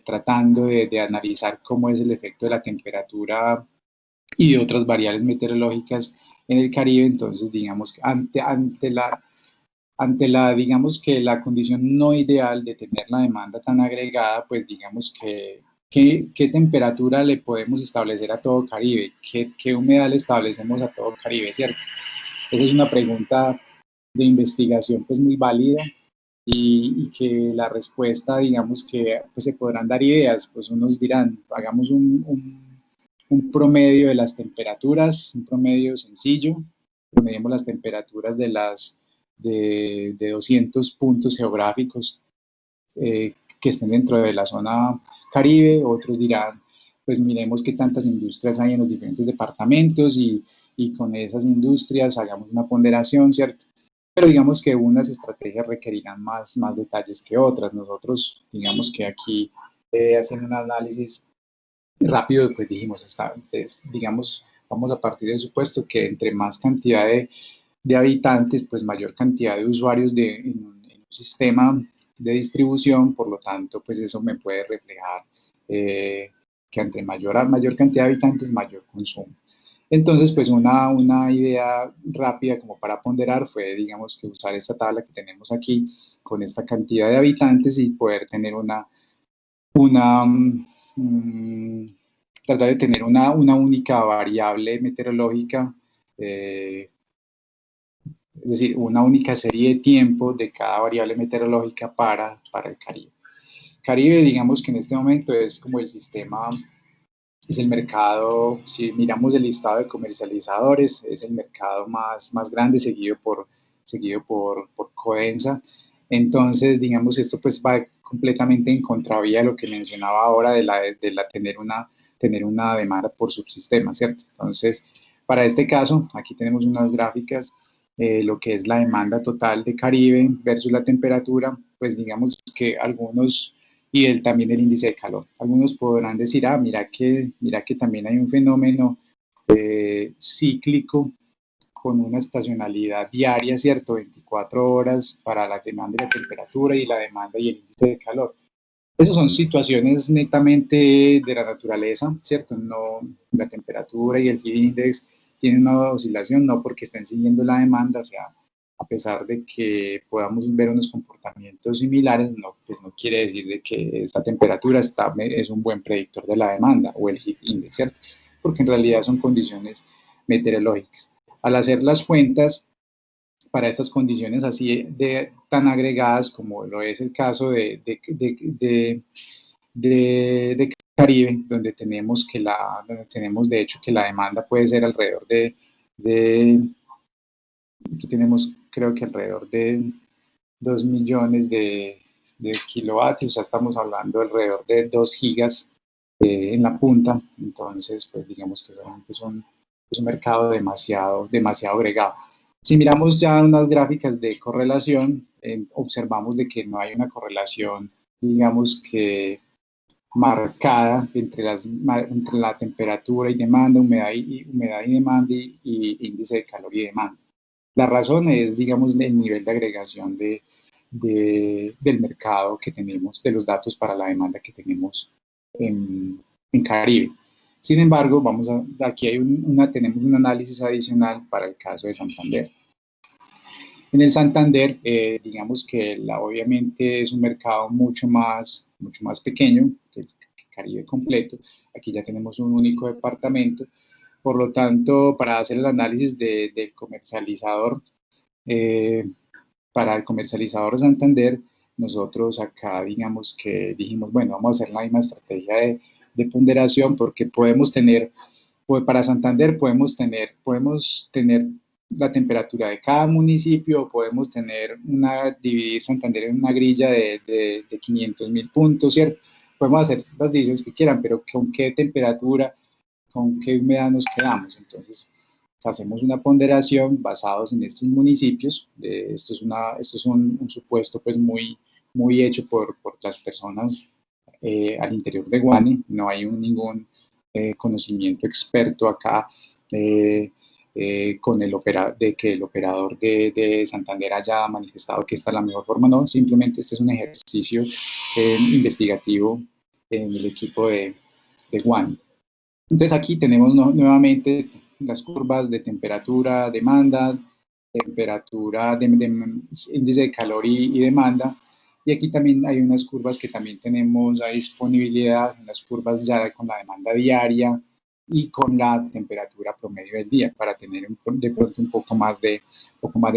S3: tratando de analizar cómo es el efecto de la temperatura y de otras variables meteorológicas en el Caribe. Entonces, digamos que ante la digamos que la condición no ideal de tener la demanda tan agregada, pues digamos que ¿qué temperatura le podemos establecer a todo Caribe? ¿Qué humedad le establecemos a todo Caribe, cierto? Esa es una pregunta de investigación pues muy válida. Y que la respuesta, digamos que pues, se podrán dar ideas, pues unos dirán, hagamos un promedio de las temperaturas, un promedio sencillo, promediemos las temperaturas de 200 puntos geográficos que estén dentro de la zona Caribe. Otros dirán, pues miremos qué tantas industrias hay en los diferentes departamentos y con esas industrias hagamos una ponderación, ¿cierto? Pero digamos que unas estrategias requerirán más detalles que otras. Nosotros, digamos que aquí, haciendo un análisis rápido, pues dijimos, digamos, vamos a partir del supuesto que entre más cantidad de habitantes, pues mayor cantidad de usuarios en un sistema de distribución, por lo tanto, pues eso me puede reflejar que entre mayor cantidad de habitantes, mayor consumo. Entonces, pues una idea rápida como para ponderar fue, digamos, que usar esta tabla que tenemos aquí con esta cantidad de habitantes y poder tener tratar de tener una única variable meteorológica, es decir, una única serie de tiempo de cada variable meteorológica para el Caribe. Caribe, digamos que en este momento es como el sistema, es el mercado, si miramos el listado de comercializadores, es el mercado más grande, seguido por Codensa. Entonces, digamos, esto pues va completamente en contravía de lo que mencionaba ahora de tener una demanda por subsistema, ¿cierto? Entonces, para este caso, aquí tenemos unas gráficas, lo que es la demanda total de Caribe versus la temperatura, pues digamos que algunos, y también el índice de calor. Algunos podrán decir, mira que también hay un fenómeno cíclico con una estacionalidad diaria, ¿cierto? 24 horas para la demanda y la temperatura y la demanda y el índice de calor. Esas son situaciones netamente de la naturaleza, ¿cierto? No, la temperatura y el heat index tienen una oscilación, no porque estén siguiendo la demanda, o sea, a pesar de que podamos ver unos comportamientos similares, pues no quiere decir de que esta temperatura estable es un buen predictor de la demanda o el heat index, ¿cierto? Porque en realidad son condiciones meteorológicas. Al hacer las cuentas, para estas condiciones así tan agregadas como lo es el caso de Caribe, donde tenemos de hecho que la demanda puede ser alrededor aquí tenemos creo que alrededor de 2 millones de kilovatios, ya estamos hablando alrededor de 2 gigas en la punta, entonces pues digamos que realmente es un mercado demasiado agregado. Si miramos ya unas gráficas de correlación, observamos de que no hay una correlación, digamos que marcada entre la temperatura y demanda, humedad y demanda y índice de calor y demanda. La razón es, digamos, el nivel de agregación del mercado que tenemos, de los datos para la demanda que tenemos en Caribe. Sin embargo, aquí tenemos un análisis adicional para el caso de Santander. En el Santander, digamos que obviamente es un mercado mucho más pequeño que el Caribe completo. Aquí ya tenemos un único departamento. Por lo tanto, para hacer el análisis del comercializador, para el comercializador Santander, nosotros acá digamos que dijimos, bueno, vamos a hacer la misma estrategia de ponderación porque para Santander podemos tener la temperatura de cada municipio, podemos dividir Santander en una grilla de 500.000 puntos, ¿cierto? Podemos hacer las divisiones que quieran, pero ¿con qué temperatura, con qué humedad nos quedamos? Entonces, hacemos una ponderación basados en estos municipios. Esto es un supuesto pues muy hecho por las personas al interior de Guane. No hay ningún conocimiento experto acá de que el operador de Santander haya manifestado que esta es la mejor forma. No, simplemente este es un ejercicio investigativo en el equipo de Guane. Entonces aquí tenemos nuevamente las curvas de temperatura, demanda, índice de calor y demanda. Y aquí también hay unas curvas que también tenemos a disponibilidad, unas curvas ya con la demanda diaria y con la temperatura promedio del día para tener de pronto un poco más de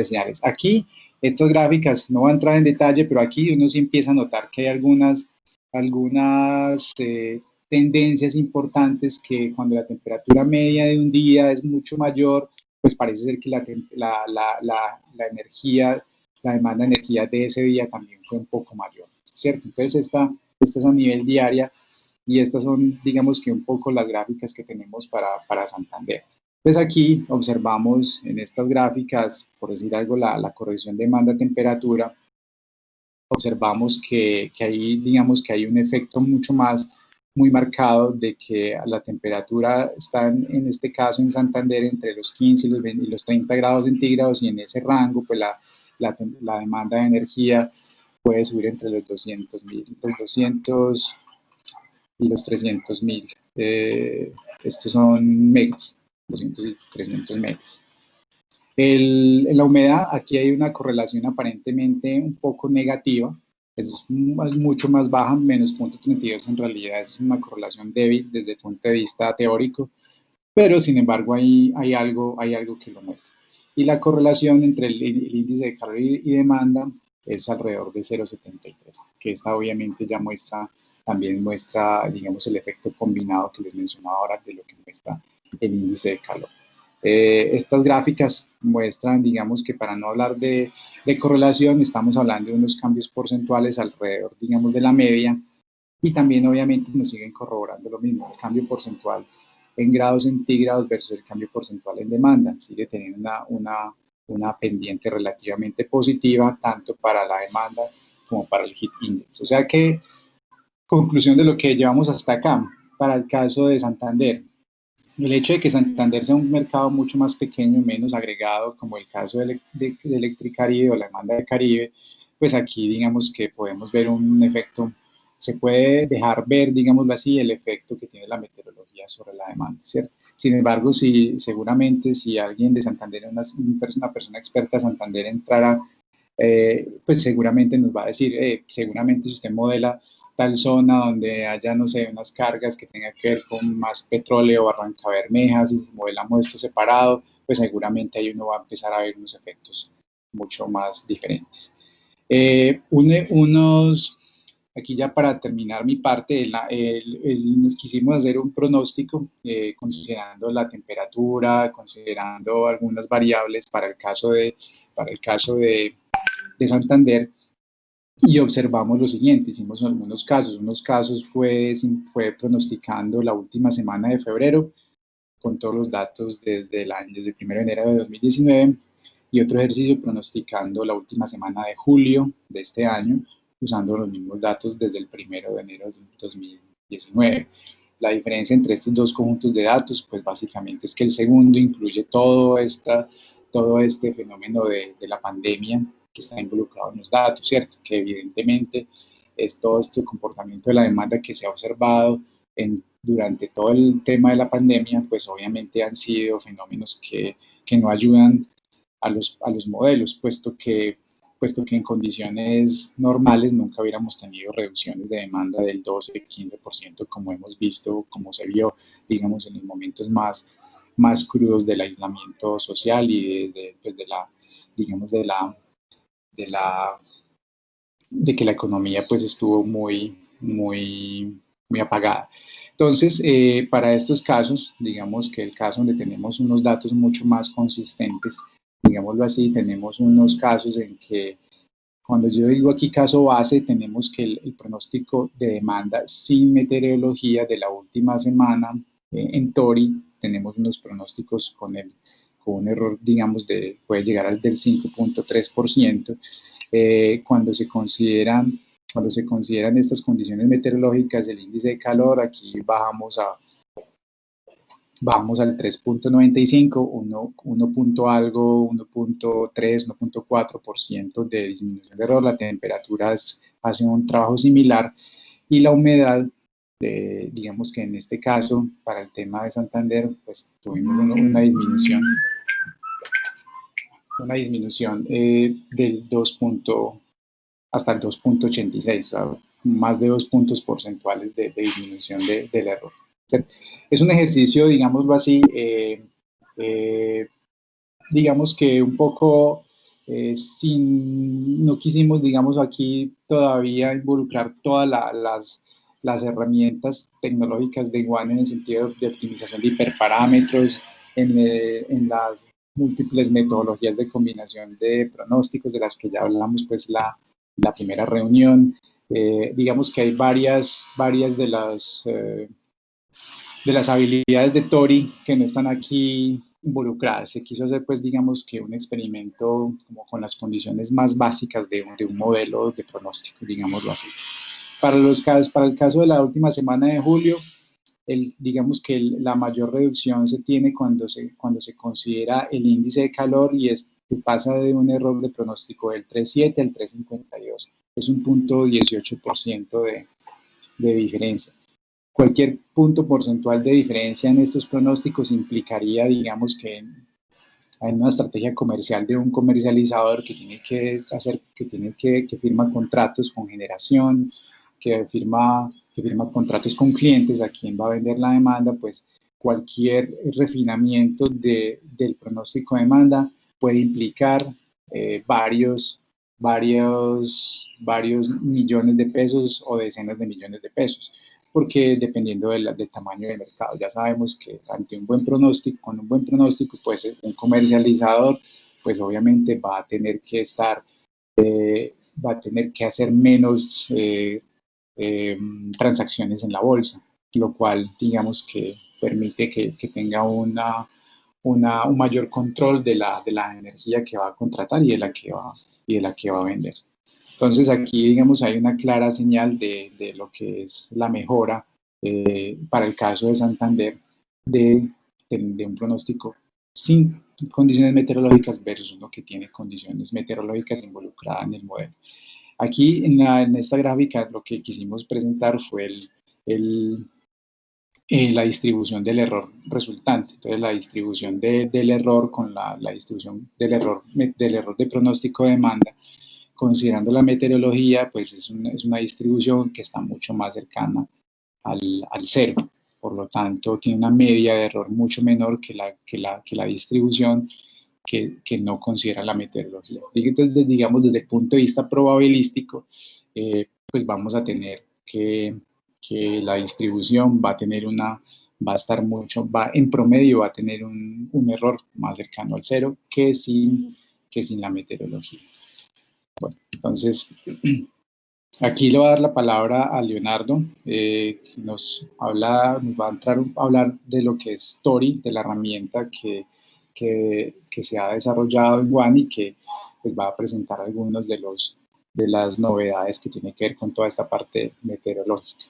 S3: señales. Aquí, estas gráficas, no voy a entrar en detalle, pero aquí uno sí empieza a notar que hay algunas tendencias importantes que cuando la temperatura media de un día es mucho mayor, pues parece ser que la energía, la demanda de energía de ese día también fue un poco mayor, ¿cierto? Entonces esta es a nivel diaria y estas son, digamos que un poco las gráficas que tenemos para Santander. Entonces aquí observamos en estas gráficas, por decir algo, la corrección demanda-temperatura, observamos que ahí, digamos que hay un efecto muy marcado de que la temperatura está en este caso en Santander entre los 15 y los 30 grados centígrados y en ese rango pues la demanda de energía puede subir entre los 200 y los 300.000. Estos son megas, 200 y 300 megas. En la humedad, aquí hay una correlación aparentemente un poco negativa, es mucho más baja, menos 0.32 en realidad es una correlación débil desde el punto de vista teórico, pero sin embargo hay algo que lo muestra. Y la correlación entre el índice de calor y demanda es alrededor de 0.73, que esta obviamente ya también muestra, digamos, el efecto combinado que les mencionaba ahora de lo que muestra el índice de calor. Estas gráficas muestran, digamos que para no hablar de correlación, estamos hablando de unos cambios porcentuales alrededor, digamos, de la media, y también obviamente nos siguen corroborando lo mismo, el cambio porcentual en grados centígrados versus el cambio porcentual en demanda, sigue teniendo una pendiente relativamente positiva, tanto para la demanda como para el heat index. O sea que, conclusión de lo que llevamos hasta acá, para el caso de Santander, el hecho de que Santander sea un mercado mucho más pequeño, menos agregado, como el caso de Electricaribe o la demanda de Caribe, pues aquí digamos que podemos ver un efecto, se puede dejar ver, digámoslo así, el efecto que tiene la meteorología sobre la demanda, ¿cierto? Sin embargo, seguramente si alguien de Santander, una persona experta de Santander entrara, pues seguramente nos va a decir, seguramente si usted modela tal zona donde haya, no sé, unas cargas que tengan que ver con más petróleo, Barranca Bermeja, si modelamos esto separado, pues seguramente ahí uno va a empezar a ver unos efectos mucho más diferentes. Aquí ya para terminar mi parte, nos quisimos hacer un pronóstico considerando la temperatura, considerando algunas variables para el caso de Santander, y observamos lo siguiente. Hicimos algunos casos. Unos casos fue pronosticando la última semana de febrero, con todos los datos desde el 1 de enero de 2019, y otro ejercicio pronosticando la última semana de julio de este año, usando los mismos datos desde el 1 de enero de 2019. La diferencia entre estos dos conjuntos de datos, pues básicamente es que el segundo incluye todo este fenómeno de la pandemia que está involucrado en los datos, ¿cierto? Que evidentemente es todo este comportamiento de la demanda que se ha observado durante todo el tema de la pandemia, pues obviamente han sido fenómenos que no ayudan a los modelos, puesto que en condiciones normales nunca hubiéramos tenido reducciones de demanda del 12-15%, como hemos visto, como se vio, digamos, en los momentos más crudos del aislamiento social y de que la economía pues estuvo muy apagada. Entonces, para estos casos, digamos que el caso donde tenemos unos datos mucho más consistentes, digámoslo así, tenemos unos casos en que, cuando yo digo aquí caso base, tenemos que el pronóstico de demanda sin meteorología de la última semana en Tori, tenemos unos pronósticos con un error, digamos, puede llegar al del 5.3%. Cuando se consideran estas condiciones meteorológicas, el índice de calor, aquí vamos al 3.95, 1 punto algo, 1.3, 1.4% de disminución de error. La temperatura hace un trabajo similar, y la humedad, digamos que en este caso, para el tema de Santander, pues tuvimos una disminución del 2 hasta el 2.86, o sea, más de 2 puntos porcentuales de disminución del error. Es un ejercicio, digámoslo así, digamos que un poco no quisimos, digamos, aquí todavía involucrar todas las herramientas tecnológicas de WAN en el sentido de optimización de hiperparámetros, en las múltiples metodologías de combinación de pronósticos de las que ya hablamos pues la primera reunión. Digamos que hay varias de las habilidades de Tori que no están aquí involucradas. Se quiso hacer, pues, digamos que un experimento como con las condiciones más básicas de un modelo de pronóstico, digámoslo así. Para el caso de la última semana de julio, digamos que la mayor reducción se tiene cuando se considera el índice de calor, y que pasa de un error de pronóstico del 3.7 al 3.52. Es un punto 18% de diferencia. Cualquier punto porcentual de diferencia en estos pronósticos implicaría, digamos, que hay una estrategia comercial de un comercializador que tiene que firma contratos con generación, que firma contratos con clientes a quien va a vender la demanda. Pues cualquier refinamiento del pronóstico de demanda puede implicar varios millones de pesos o decenas de millones de pesos, porque dependiendo del tamaño del mercado. Ya sabemos que ante con un buen pronóstico, pues un comercializador, pues obviamente va a tener que hacer menos transacciones en la bolsa, lo cual, digamos, que permite que tenga un mayor control de la energía que va a contratar y de la que va a vender. Entonces aquí, digamos, hay una clara señal de lo que es la mejora para el caso de Santander de un pronóstico sin condiciones meteorológicas versus uno que tiene condiciones meteorológicas involucradas en el modelo. Aquí en esta gráfica lo que quisimos presentar fue la distribución del error resultante. Entonces, la distribución del error con la distribución del error de pronóstico de demanda, considerando la meteorología, pues es una distribución que está mucho más cercana al cero. Por lo tanto, tiene una media de error mucho menor que la distribución que no considera la meteorología. Entonces, digamos, desde el punto de vista probabilístico, pues vamos a tener que la distribución va a tener va a estar en promedio va a tener un error más cercano al cero que sin la meteorología. Bueno, entonces, aquí le voy a dar la palabra a Leonardo, que nos va a entrar a hablar de lo que es Tori, de la herramienta que se ha desarrollado en WAN y que pues, va a presentar algunos de las novedades que tiene que ver con toda esta parte meteorológica.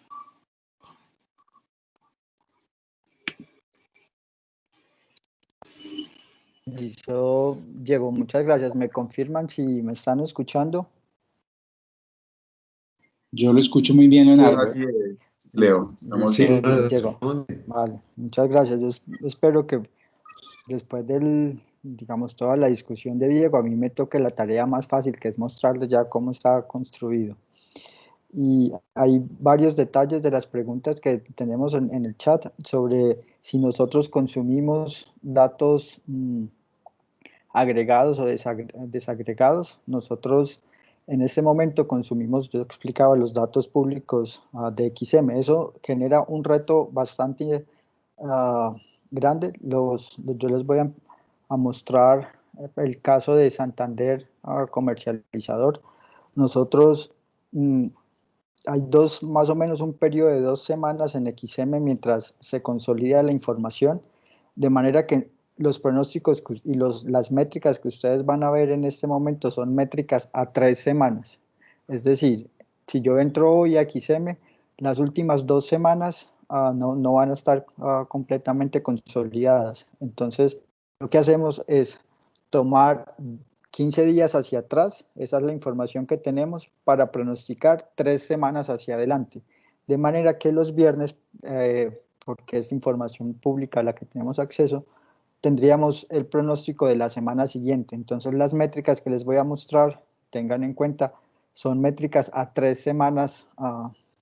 S2: Listo, Diego, muchas gracias. ¿Me confirman si me están escuchando?
S3: Yo lo escucho muy bien, Leonardo.
S4: Sí, así es, Leo. Estamos
S1: Sí,
S4: bien.
S2: Diego. Vale, muchas gracias. Yo espero que después digamos, toda la discusión de Diego, a mí me toque la tarea más fácil, que es mostrarles ya cómo está construido. Y hay varios detalles de las preguntas que tenemos en el chat sobre si nosotros consumimos datos agregados o desagregados. Nosotros en este momento consumimos, yo explicaba, los datos públicos de XM. Eso genera un reto bastante grande. Yo les voy a mostrar el caso de Santander comercializador. Nosotros hay más o menos un periodo de 2 semanas en XM mientras se consolida la información, de manera que los pronósticos y las métricas que ustedes van a ver en este momento son métricas a 3 semanas. Es decir, si yo entro hoy a XM, las últimas 2 semanas no van a estar completamente consolidadas. Entonces, lo que hacemos es tomar 15 días hacia atrás, esa es la información que tenemos para pronosticar 3 semanas hacia adelante. De manera que los viernes, porque es información pública a la que tenemos acceso, tendríamos el pronóstico de la semana siguiente. Entonces las métricas que les voy a mostrar, tengan en cuenta, son métricas a 3 semanas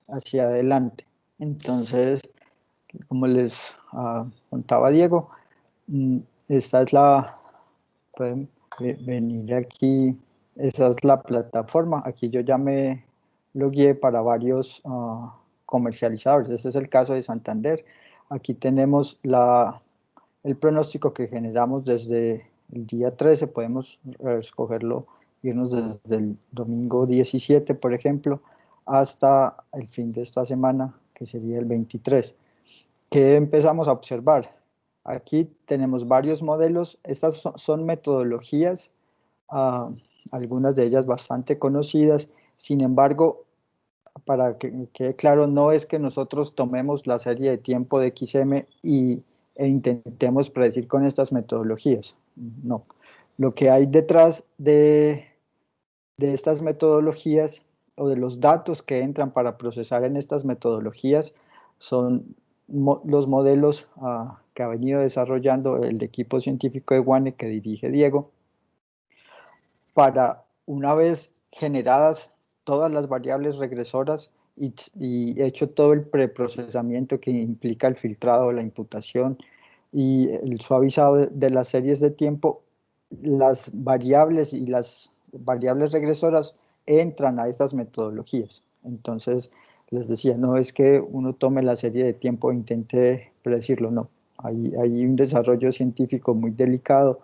S2: hacia adelante. Entonces, como les contaba Diego, esta es pueden venir aquí, esa es la plataforma. Aquí yo ya me logueé para varios comercializadores. Este es el caso de Santander. Aquí tenemos el pronóstico que generamos desde el día 13. Podemos escogerlo, irnos desde el domingo 17, por ejemplo, hasta el fin de esta semana, que sería el 23. ¿Qué empezamos a observar? Aquí tenemos varios modelos. Estas son metodologías, algunas de ellas bastante conocidas. Sin embargo, para que quede claro, no es que nosotros tomemos la serie de tiempo de XM e intentemos predecir con estas metodologías. No. Lo que hay detrás de estas metodologías o de los datos que entran para procesar en estas metodologías son los modelos que ha venido desarrollando el equipo científico de WANE que dirige Diego, para una vez generadas todas las variables regresoras y hecho todo el preprocesamiento que implica el filtrado, la imputación y el suavizado de las series de tiempo, las variables y las variables regresoras entran a estas metodologías. Entonces, les decía, no es que uno tome la serie de tiempo e intente predecirlo, no. Hay un desarrollo científico muy delicado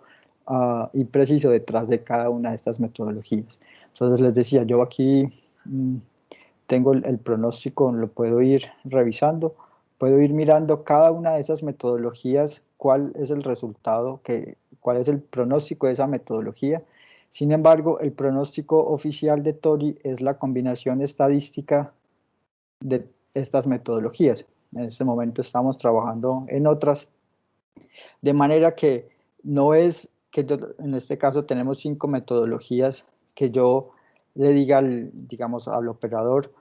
S2: y preciso detrás de cada una de estas metodologías. Entonces, les decía, yo aquí tengo el pronóstico, lo puedo ir revisando, puedo ir mirando cada una de esas metodologías, cuál es el resultado, cuál es el pronóstico de esa metodología. Sin embargo, el pronóstico oficial de Tori es la combinación estadística de estas metodologías. En este momento estamos trabajando en otras, de manera que no es que en este caso tenemos 5 metodologías que yo le diga, digamos, al operador,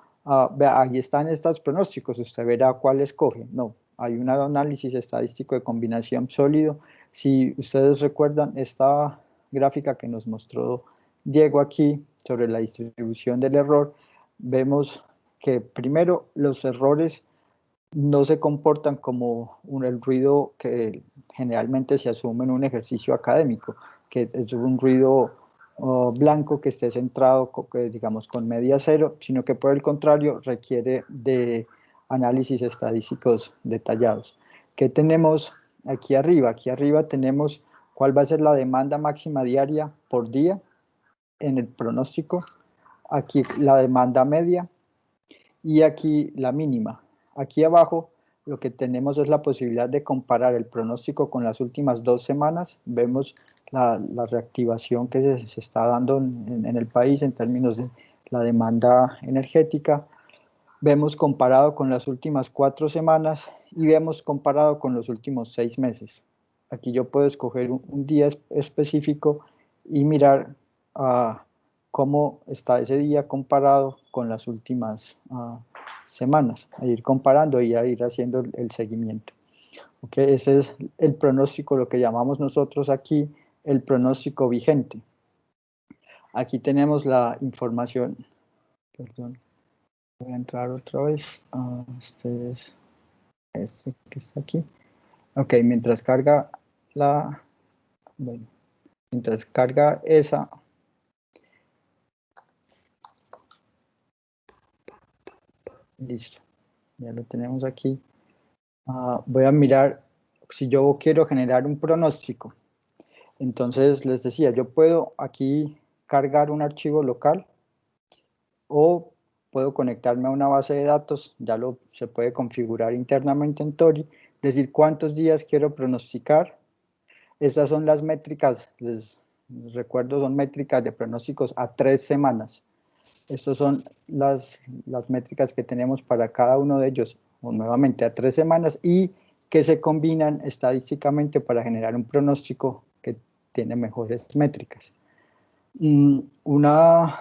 S2: vea, ahí están estos pronósticos, usted verá cuál escoge. No, hay un análisis estadístico de combinación sólido. Si ustedes recuerdan esta gráfica que nos mostró Diego aquí sobre la distribución del error, vemos que primero los errores no se comportan como el ruido que generalmente se asume en un ejercicio académico. que es un ruido blanco que esté centrado, digamos, con media cero, sino que por el contrario requiere de análisis estadísticos detallados. ¿Qué tenemos aquí arriba? Aquí arriba tenemos cuál va a ser la demanda máxima diaria por día en el pronóstico, aquí la demanda media y aquí la mínima. Aquí abajo lo que tenemos es la posibilidad de comparar el pronóstico con las últimas 2 semanas. Vemos la reactivación que se está dando en el país en términos de la demanda energética. Vemos comparado con las últimas 4 semanas y vemos comparado con los últimos 6 meses. Aquí yo puedo escoger un día específico y mirar cómo está ese día comparado con las últimas semanas, a ir comparando y a ir haciendo el seguimiento. Okay, ese es el pronóstico, lo que llamamos nosotros aquí el pronóstico vigente. Aquí tenemos la información, perdón, voy a entrar otra vez, este es este que está aquí. Ok, mientras carga mientras carga esa, listo, ya lo tenemos aquí. Voy a mirar si yo quiero generar un pronóstico. Entonces les decía, yo puedo aquí cargar un archivo local o puedo conectarme a una base de datos, se puede configurar internamente en Tori, decir cuántos días quiero pronosticar. Estas son las métricas, les recuerdo, son métricas de pronósticos a 3 semanas. Estas son las métricas que tenemos para cada uno de ellos, o nuevamente a 3 semanas, y que se combinan estadísticamente para generar un pronóstico que tiene mejores métricas. Esa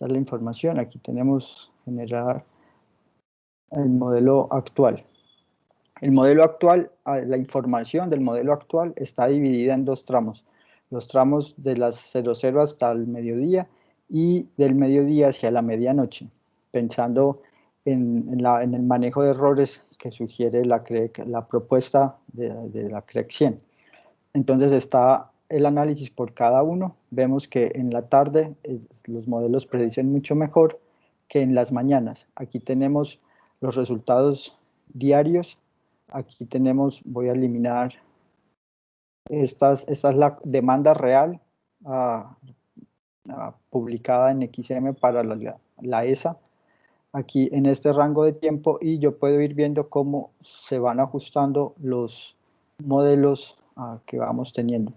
S2: es la información. Aquí tenemos generar el modelo actual. El modelo actual, la información del modelo actual está dividida en 2 tramos. Los tramos de las 00 hasta el mediodía y del mediodía hacia la medianoche, pensando en el manejo de errores que sugiere la propuesta de la CREC 100. Entonces está el análisis por cada uno. Vemos que en la tarde los modelos predicen mucho mejor que en las mañanas. Aquí tenemos los resultados diarios. Aquí tenemos, voy a eliminar, esta es la demanda real publicada en XM para la ESA, aquí en este rango de tiempo, y yo puedo ir viendo cómo se van ajustando los modelos que vamos teniendo.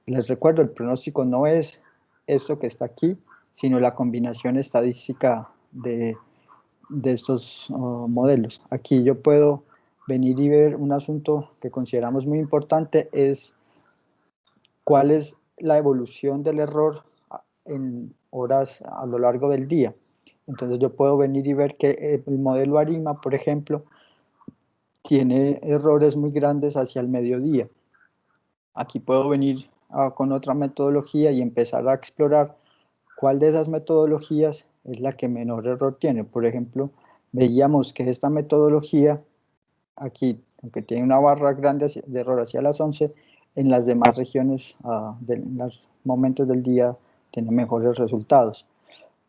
S2: Les recuerdo, el pronóstico no es esto que está aquí, sino la combinación estadística de estos modelos. Aquí yo puedo venir y ver un asunto que consideramos muy importante, es cuál es la evolución del error en horas a lo largo del día. Entonces yo puedo venir y ver que el modelo ARIMA, por ejemplo, tiene errores muy grandes hacia el mediodía. Aquí puedo venir con otra metodología y empezar a explorar cuál de esas metodologías es la que menor error tiene. Por ejemplo, veíamos que esta metodología, aquí, aunque tiene una barra grande de error hacia las 11, en las demás regiones, en los momentos del día, tiene mejores resultados.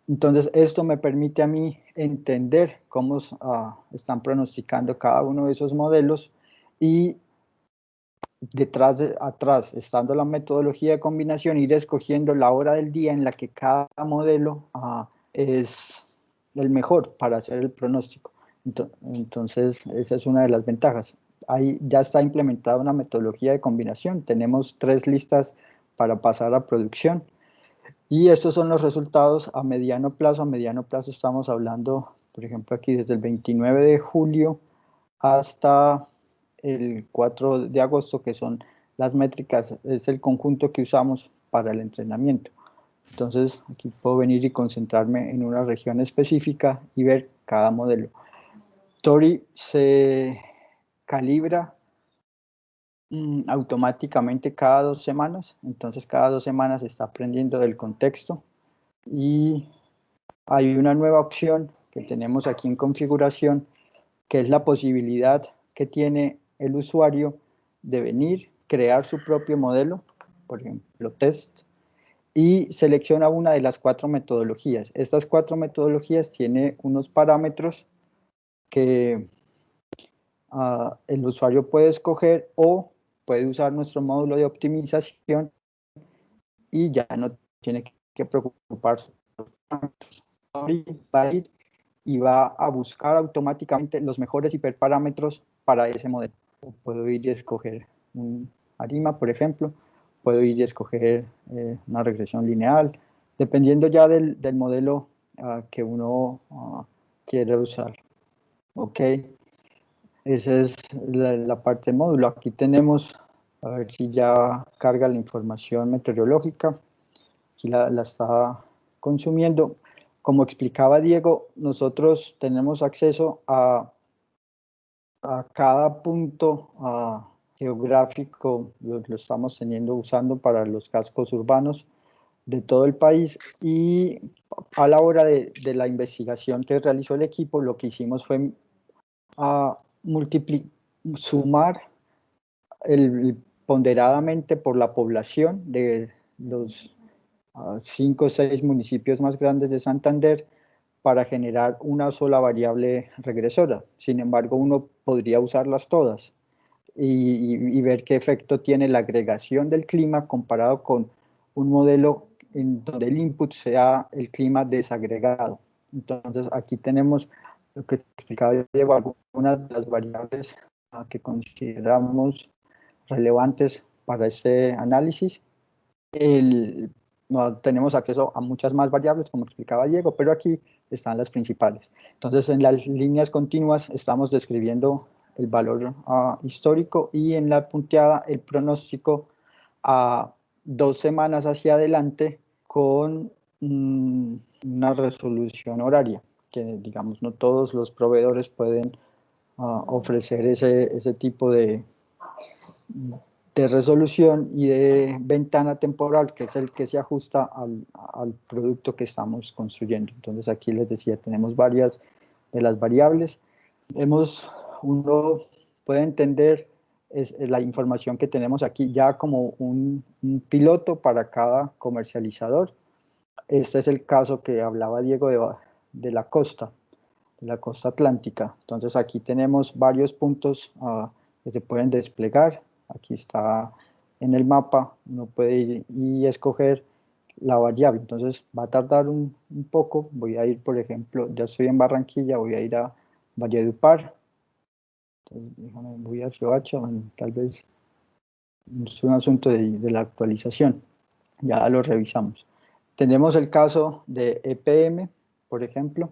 S2: Entonces, esto me permite a mí entender cómo están pronosticando cada uno de esos modelos, y atrás, estando la metodología de combinación, ir escogiendo la hora del día en la que cada modelo es el mejor para hacer el pronóstico. Entonces, esa es una de las ventajas. Ahí ya está implementada una metodología de combinación. Tenemos 3 listas para pasar a producción. Y estos son los resultados a mediano plazo. A mediano plazo estamos hablando, por ejemplo, aquí desde el 29 de julio hasta el 4 de agosto, que son las métricas, es el conjunto que usamos para el entrenamiento. Entonces, aquí puedo venir y concentrarme en una región específica y ver cada modelo. Tori se calibra automáticamente cada 2 semanas, entonces cada 2 semanas está aprendiendo del contexto, y hay una nueva opción que tenemos aquí en configuración, que es la posibilidad que tiene el usuario de venir, crear su propio modelo. por ejemplo, test, y selecciona una de las 4 metodologías. Estas 4 metodologías tienen unos parámetros que el usuario puede escoger o puede usar nuestro módulo de optimización y ya no tiene que preocuparse. Va a ir y va a buscar automáticamente los mejores hiperparámetros para ese modelo. Puedo ir y escoger un ARIMA, por ejemplo, puedo ir y escoger una regresión lineal, dependiendo ya del modelo que uno quiere usar. Ok, esa es la parte del módulo. Aquí tenemos, a ver si ya carga la información meteorológica. Aquí la está consumiendo. Como explicaba Diego, nosotros tenemos acceso a cada punto geográfico, lo estamos usando para los cascos urbanos de todo el país, y a la hora de la investigación que realizó el equipo, lo que hicimos fue sumar ponderadamente por la población de los 5 o 6 municipios más grandes de Santander para generar una sola variable regresora. Sin embargo, uno podría usarlas todas y ver qué efecto tiene la agregación del clima comparado con un modelo en donde el input sea el clima desagregado. Entonces, aquí tenemos lo que explicaba Diego, algunas de las variables que consideramos relevantes para este análisis. No tenemos acceso a muchas más variables, como explicaba Diego, pero aquí están las principales. Entonces, en las líneas continuas estamos describiendo el valor histórico y en la punteada el pronóstico a 2 semanas hacia adelante con una resolución horaria, que digamos no todos los proveedores pueden ofrecer ese tipo de resolución y de ventana temporal, que es el que se ajusta al producto que estamos construyendo. Entonces aquí les decía, tenemos varias de las variables. Uno puede entender la información que tenemos aquí ya como un piloto para cada comercializador. Este es el caso que hablaba Diego de la costa atlántica. Entonces aquí tenemos varios puntos que se pueden desplegar. Aquí está en el mapa, uno puede ir y escoger la variable. Entonces va a tardar un poco. Voy a ir, por ejemplo, ya estoy en Barranquilla, voy a ir a Valledupar. Entonces, voy a Riohacha, tal vez es un asunto de la actualización. Ya lo revisamos. Tenemos el caso de EPM, por ejemplo.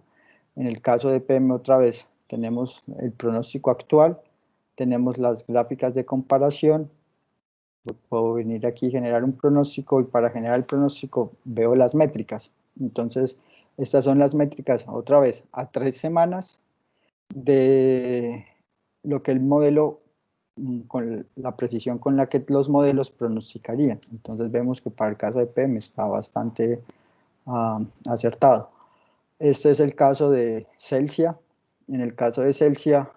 S2: En el caso de EPM, otra vez, tenemos el pronóstico actual, tenemos las gráficas de comparación. Puedo venir aquí y generar un pronóstico, y para generar el pronóstico veo las métricas. Entonces, estas son las métricas, otra vez, a 3 semanas de lo que el modelo, con la precisión con la que los modelos pronosticarían. Entonces vemos que para el caso de PM está bastante acertado. Este es el caso de Celsia. En el caso de Celsia,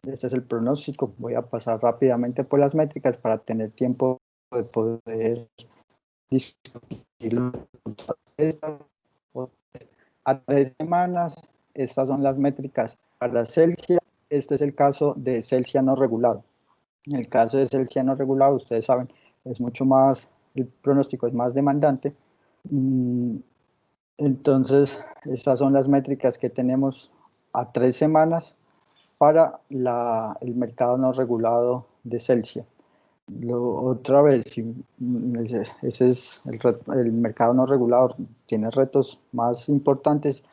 S2: este es el pronóstico. Voy a pasar rápidamente por las métricas para tener tiempo de poder discutirlo. A 3 semanas, estas son las métricas para Celsia. Este es el caso de Celsia no regulado. En el caso de Celsia no regulado, ustedes saben, es mucho más, el pronóstico es más demandante. Entonces, estas son las métricas que tenemos a 3 semanas para el mercado no regulado de Celsia. Otra vez, ese es el mercado no regulado, tiene retos más importantes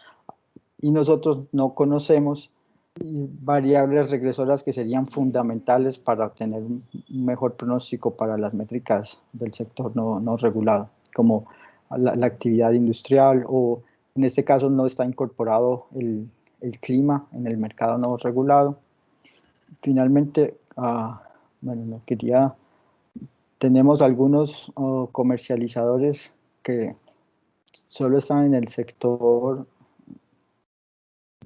S2: y nosotros no conocemos variables regresoras que serían fundamentales para obtener un mejor pronóstico para las métricas del sector no regulado, como la actividad industrial, o en este caso no está incorporado el clima en el mercado no regulado. Finalmente, tenemos algunos comercializadores que solo están en el sector,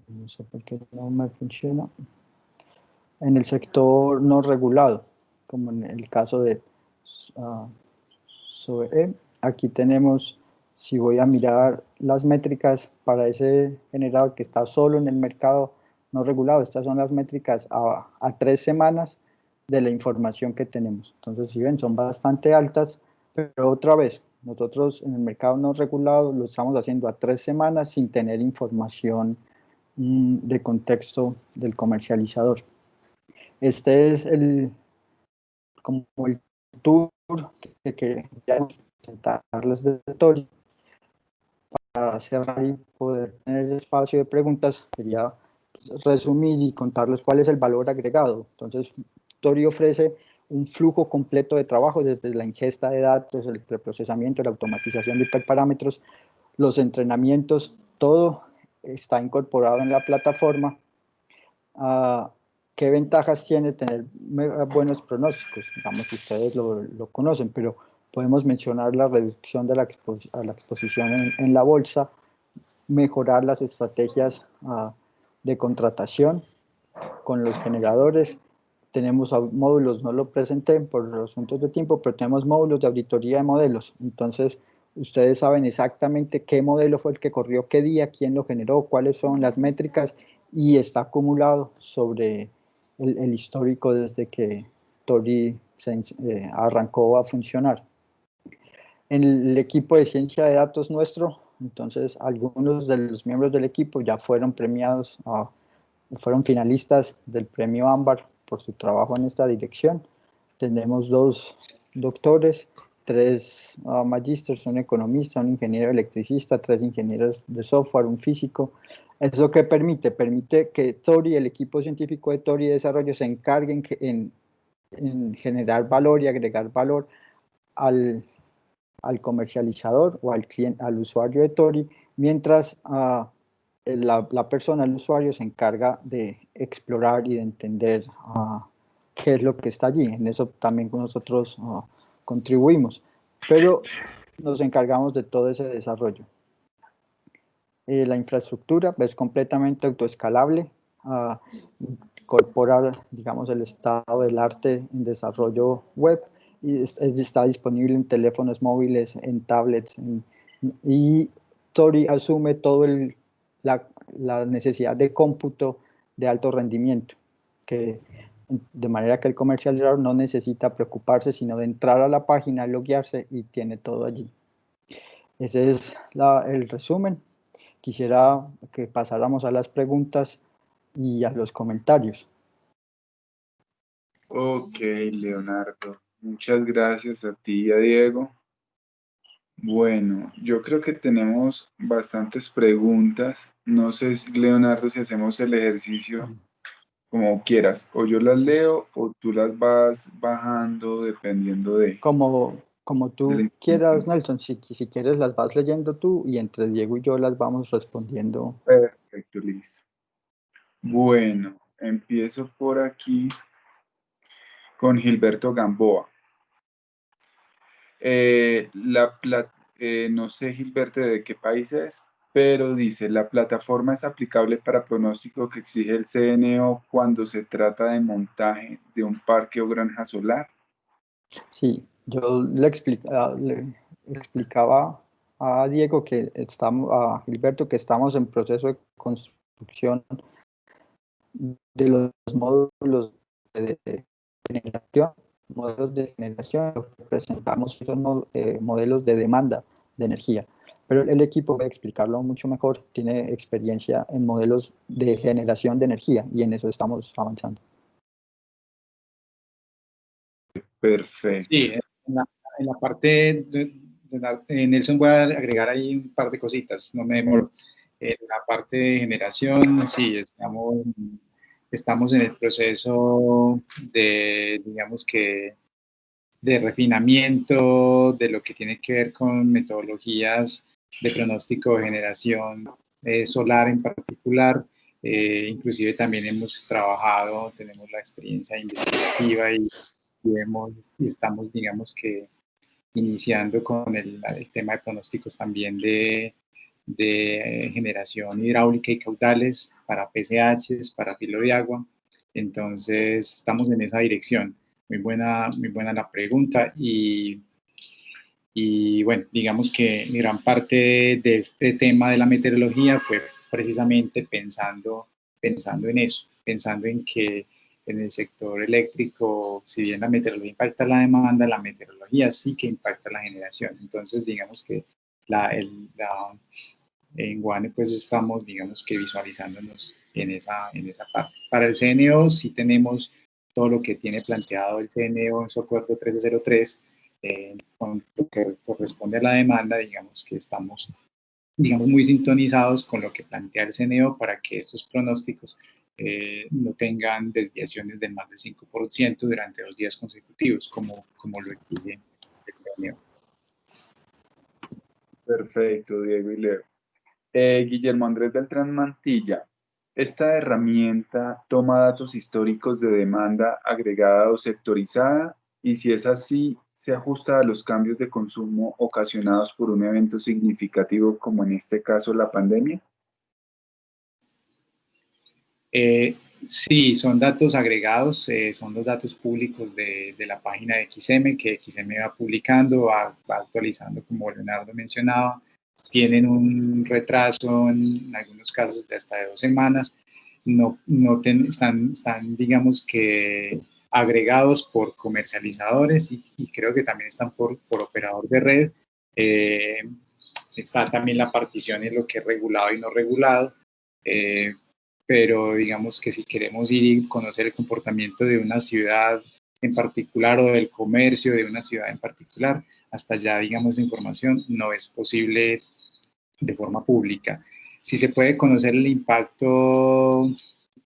S2: no sé por qué no me funciona, en el sector no regulado, como en el caso de ah, sobre, aquí tenemos, si voy a mirar las métricas para ese generador que está solo en el mercado no regulado, estas son las métricas a 3 semanas de la información que tenemos. Entonces, si ven, son bastante altas, pero otra vez, nosotros en el mercado no regulado lo estamos haciendo a 3 semanas sin tener información de contexto del comercializador. Este es como el tour que quería presentarles de Tori. Para cerrar y poder tener espacio de preguntas, quería resumir y contarles cuál es el valor agregado. Entonces, Tori ofrece un flujo completo de trabajo desde la ingesta de datos, el preprocesamiento, la automatización de hiperparámetros, los entrenamientos, todo está incorporado en la plataforma. ¿Qué ventajas tiene tener buenos pronósticos? Digamos, ustedes lo conocen, pero podemos mencionar la reducción de la exposición en la bolsa, mejorar las estrategias de contratación con los generadores. Tenemos módulos, no lo presenté por asuntos de tiempo, pero tenemos módulos de auditoría de modelos. Entonces, ustedes saben exactamente qué modelo fue el que corrió, qué día, quién lo generó, cuáles son las métricas, y está acumulado sobre el histórico desde que Tori arrancó a funcionar. En el equipo de ciencia de datos nuestro, entonces algunos de los miembros del equipo ya fueron premiados, fueron finalistas del premio Ámbar por su trabajo en esta dirección. Tenemos 2 doctores, 3 magísteres, un economista, un ingeniero electricista, 3 ingenieros de software, un físico. ¿Eso qué permite? Permite que Tori, el equipo científico de Tori de desarrollo, se encarguen en generar valor y agregar valor al comercializador o al usuario de Tori, mientras la persona, el usuario, se encarga de explorar y de entender qué es lo que está allí. En eso también nosotros contribuimos, pero nos encargamos de todo ese desarrollo. La infraestructura es completamente autoescalable, incorpora, digamos, el estado del arte en desarrollo web, y está disponible en teléfonos móviles, en tablets, y Tori asume todo la necesidad de cómputo de alto rendimiento, de manera que el comercializador no necesita preocuparse, sino de entrar a la página, loguearse, y tiene todo allí. Ese es el resumen. Quisiera que pasáramos a las preguntas y a los comentarios.
S4: Ok, Leonardo. Muchas gracias a ti y a Diego. Bueno, yo creo que tenemos bastantes preguntas. No sé, Leonardo, si hacemos el ejercicio como quieras. O yo las leo o tú las vas bajando dependiendo
S2: Como
S4: de la
S2: tú quieras,
S4: información.
S2: Nelson, si quieres las vas leyendo tú y entre Diego y yo las vamos respondiendo.
S4: Perfecto, listo. Bueno, empiezo por aquí con Gilberto Gamboa. No sé, Gilberto, de qué país es, pero dice, la plataforma es aplicable para pronóstico que exige el CNO cuando se trata de montaje de un parque o granja solar.
S2: Sí, yo le explicaba a Diego a Gilberto, que estamos en proceso de construcción de los módulos de generación. Modelos de generación, lo que presentamos son modelos de demanda de energía. Pero el equipo va a explicarlo mucho mejor, tiene experiencia en modelos de generación de energía y en eso estamos avanzando.
S4: Perfecto.
S3: Sí, en la parte Nelson, voy a agregar ahí un par de cositas, no me demoro. En la parte de generación, sí, estamos en el proceso de, digamos que, de refinamiento de lo que tiene que ver con metodologías de pronóstico de generación solar en particular. Inclusive también hemos trabajado, tenemos la experiencia investigativa y estamos, digamos que, iniciando con el tema de pronósticos también de generación hidráulica y caudales para PCHs, para filo de agua. Entonces, estamos en esa dirección. muy buena la pregunta y bueno, digamos que gran parte de este tema de la meteorología fue precisamente pensando en eso, pensando en que en el sector eléctrico, si bien la meteorología impacta la demanda, la meteorología sí que impacta la generación. Entonces, digamos que en Guane pues estamos, digamos que visualizándonos en esa parte. Para el CNO sí tenemos todo lo que tiene planteado el CNO en su acuerdo 1303, con lo que corresponde a la demanda, digamos que estamos muy sintonizados con lo que plantea el CNO para que estos pronósticos no tengan desviaciones de más del 5% durante 2 días consecutivos, como lo exige el CNO.
S4: Perfecto, Diego y Leo. Guillermo Andrés Beltrán Mantilla, ¿esta herramienta toma datos históricos de demanda agregada o sectorizada? Y si es así, ¿se ajusta a los cambios de consumo ocasionados por un evento significativo como en este caso la pandemia?
S3: Sí, son datos agregados, son los datos públicos de la página de XM, que XM va publicando, va actualizando, como Leonardo mencionaba. Tienen un retraso en algunos casos de hasta de 2 semanas. Están, digamos que, agregados por comercializadores y creo que también están por operador de red. Está también la partición en lo que es regulado y no regulado. Pero digamos que si queremos ir y conocer el comportamiento de una ciudad en particular o del comercio de una ciudad en particular, hasta allá, digamos, de información no es posible de forma pública. Si se puede conocer el impacto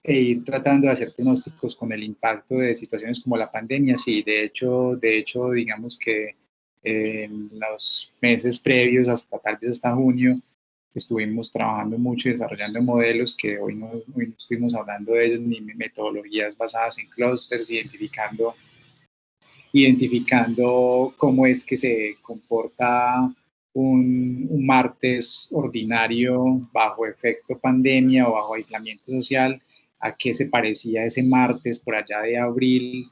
S3: e ir tratando de hacer pronósticos con el impacto de situaciones como la pandemia, sí, de hecho digamos que en los meses previos, hasta tal vez hasta junio, estuvimos trabajando mucho y desarrollando modelos que hoy no estuvimos hablando de ellos, ni metodologías basadas en clústeres, identificando cómo es que se comporta un martes ordinario bajo efecto pandemia o bajo aislamiento social, a qué se parecía ese martes por allá de abril,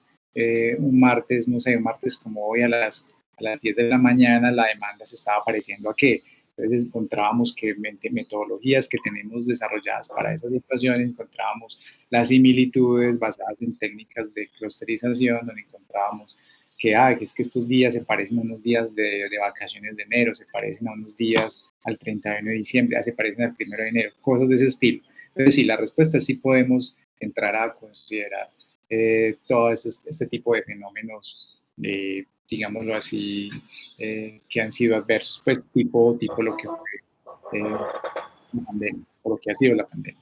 S3: un martes, no sé, un martes como hoy a las 10 de la mañana, la demanda se estaba pareciendo a qué. Entonces encontrábamos que metodologías que tenemos desarrolladas para esa situación, encontrábamos las similitudes basadas en técnicas de clusterización, donde encontrábamos que es que estos días se parecen a unos días de vacaciones de enero, se parecen a unos días al 31 de diciembre, se parecen al 1 de enero, cosas de ese estilo. Entonces, sí, la respuesta es sí podemos entrar a considerar todo este tipo de fenómenos, digámoslo así, que han sido adversos, pues tipo lo que fue la pandemia, o lo que ha sido la pandemia.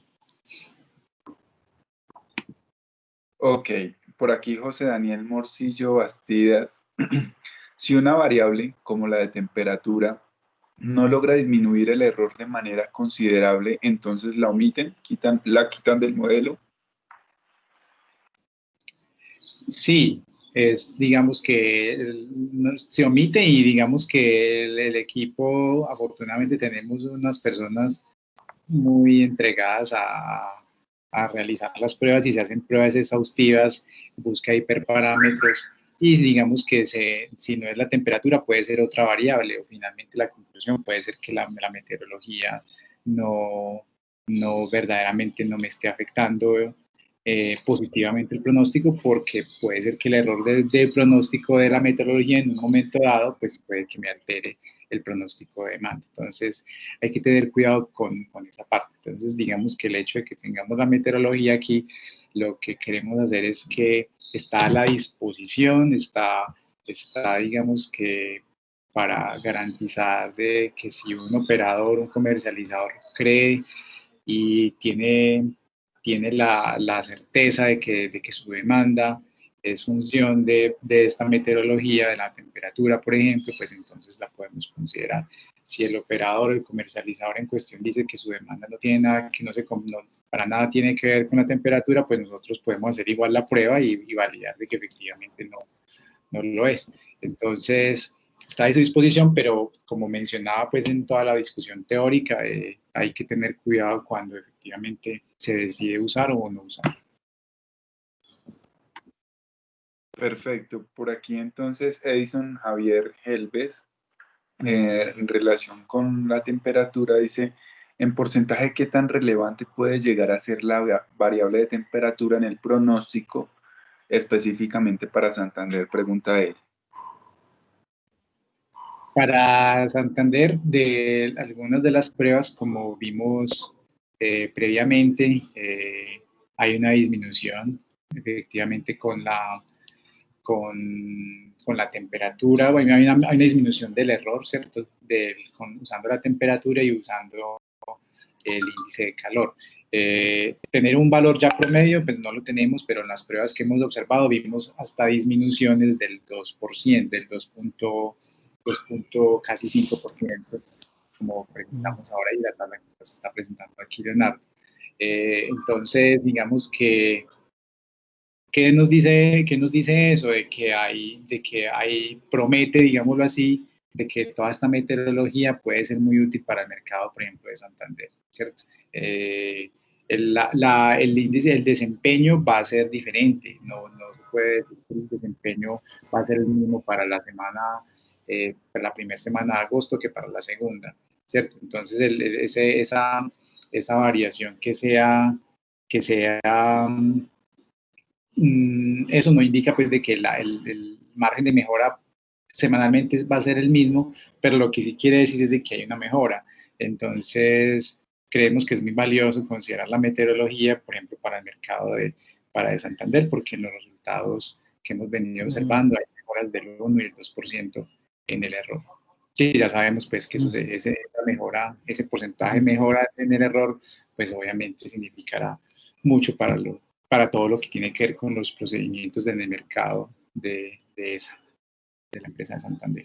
S4: Ok, por aquí José Daniel Morcillo Bastidas. Si una variable, como la de temperatura, no logra disminuir el error de manera considerable, entonces la omiten, la quitan del modelo.
S3: Sí, digamos que se omite y digamos que el equipo, afortunadamente tenemos unas personas muy entregadas a realizar las pruebas y se hacen pruebas exhaustivas, busca hiperparámetros y digamos que si no es la temperatura puede ser otra variable o finalmente la conclusión puede ser que la meteorología no verdaderamente no me esté afectando positivamente el pronóstico, porque puede ser que el error del pronóstico de la meteorología en un momento dado pues puede que me altere el pronóstico de demanda. Entonces hay que tener cuidado con esa parte. Entonces digamos que el hecho de que tengamos la meteorología aquí, lo que queremos hacer es que está a la disposición, está digamos que para garantizar de que si un operador, un comercializador cree y tiene la certeza de que su demanda es función de esta meteorología, de la temperatura, por ejemplo, pues entonces la podemos considerar. Si el operador, el comercializador en cuestión dice que su demanda no tiene nada, que para nada tiene que ver con la temperatura, pues nosotros podemos hacer igual la prueba y validar de que efectivamente no lo es. Entonces, está a su disposición, pero como mencionaba pues en toda la discusión teórica, hay que tener cuidado cuando efectivamente se decide usar o no usar.
S4: Perfecto. Por aquí entonces Edison Javier Helves, en relación con la temperatura, dice, en porcentaje, ¿qué tan relevante puede llegar a ser la variable de temperatura en el pronóstico, específicamente para Santander? Pregunta él.
S3: Para Santander, de algunas de las pruebas, como vimos previamente, hay una disminución efectivamente con la temperatura. Bueno, hay una disminución del error, ¿cierto? Usando la temperatura y usando el índice de calor. Tener un valor ya promedio, pues no lo tenemos, pero en las pruebas que hemos observado vimos hasta disminuciones del 2%, del 2 casi 5%, como presentamos ahora y la tabla que se está presentando aquí, Leonardo. Entonces, digamos que ¿qué nos dice eso? Promete, digámoslo así, de que toda esta meteorología puede ser muy útil para el mercado, por ejemplo, de Santander, ¿cierto? El índice, el desempeño va a ser diferente, no se puede decir que el desempeño va a ser el mismo para la semana, para la primera semana de agosto que para la segunda, ¿cierto? Entonces, esa variación que sea eso no indica pues de que el margen de mejora semanalmente va a ser el mismo, pero lo que sí quiere decir es de que hay una mejora. Entonces, creemos que es muy valioso considerar la meteorología, por ejemplo, para el mercado de Santander, porque en los resultados que hemos venido observando hay mejoras del 1 y el 2% en el error. Sí, ya sabemos pues que esa mejora, ese porcentaje de mejora en el error, pues obviamente significará mucho para todo lo que tiene que ver con los procedimientos en el mercado de la empresa de Santander.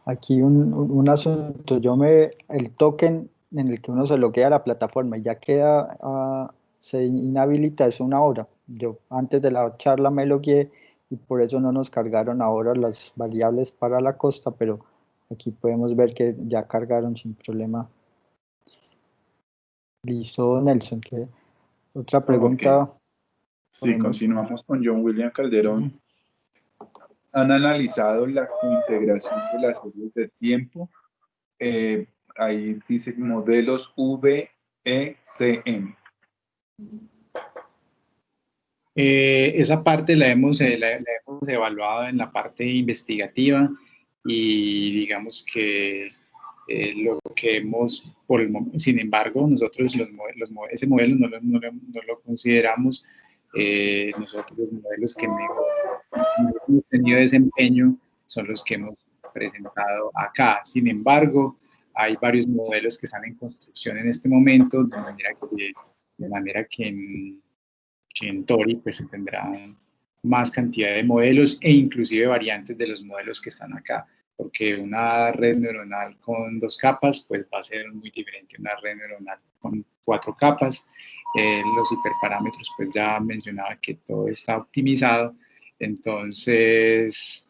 S2: Aquí un asunto, el token en el que uno se loguea a la plataforma y ya queda, se inhabilita, es 1 hora. Yo antes de la charla me logueé y por eso no nos cargaron ahora las variables para la costa, pero aquí podemos ver que ya cargaron sin problema. Listo, Nelson, ¿qué otra pregunta?
S4: Okay. Sí, continuamos con John William Calderón. ¿Han analizado la integración de las series de tiempo? Ahí dice modelos VECM.
S3: Esa parte la hemos evaluado en la parte investigativa y digamos que lo que hemos, sin embargo, nosotros ese modelo no lo consideramos. Nosotros los modelos que mejor hemos tenido desempeño son los que hemos presentado acá. Sin embargo, hay varios modelos que están en construcción en este momento, de manera que en Tori pues se tendrán más cantidad de modelos e inclusive variantes de los modelos que están acá, porque una red neuronal con 2 capas pues va a ser muy diferente a una red neuronal con 4 capas. Los hiperparámetros pues ya mencionaba que todo está optimizado, entonces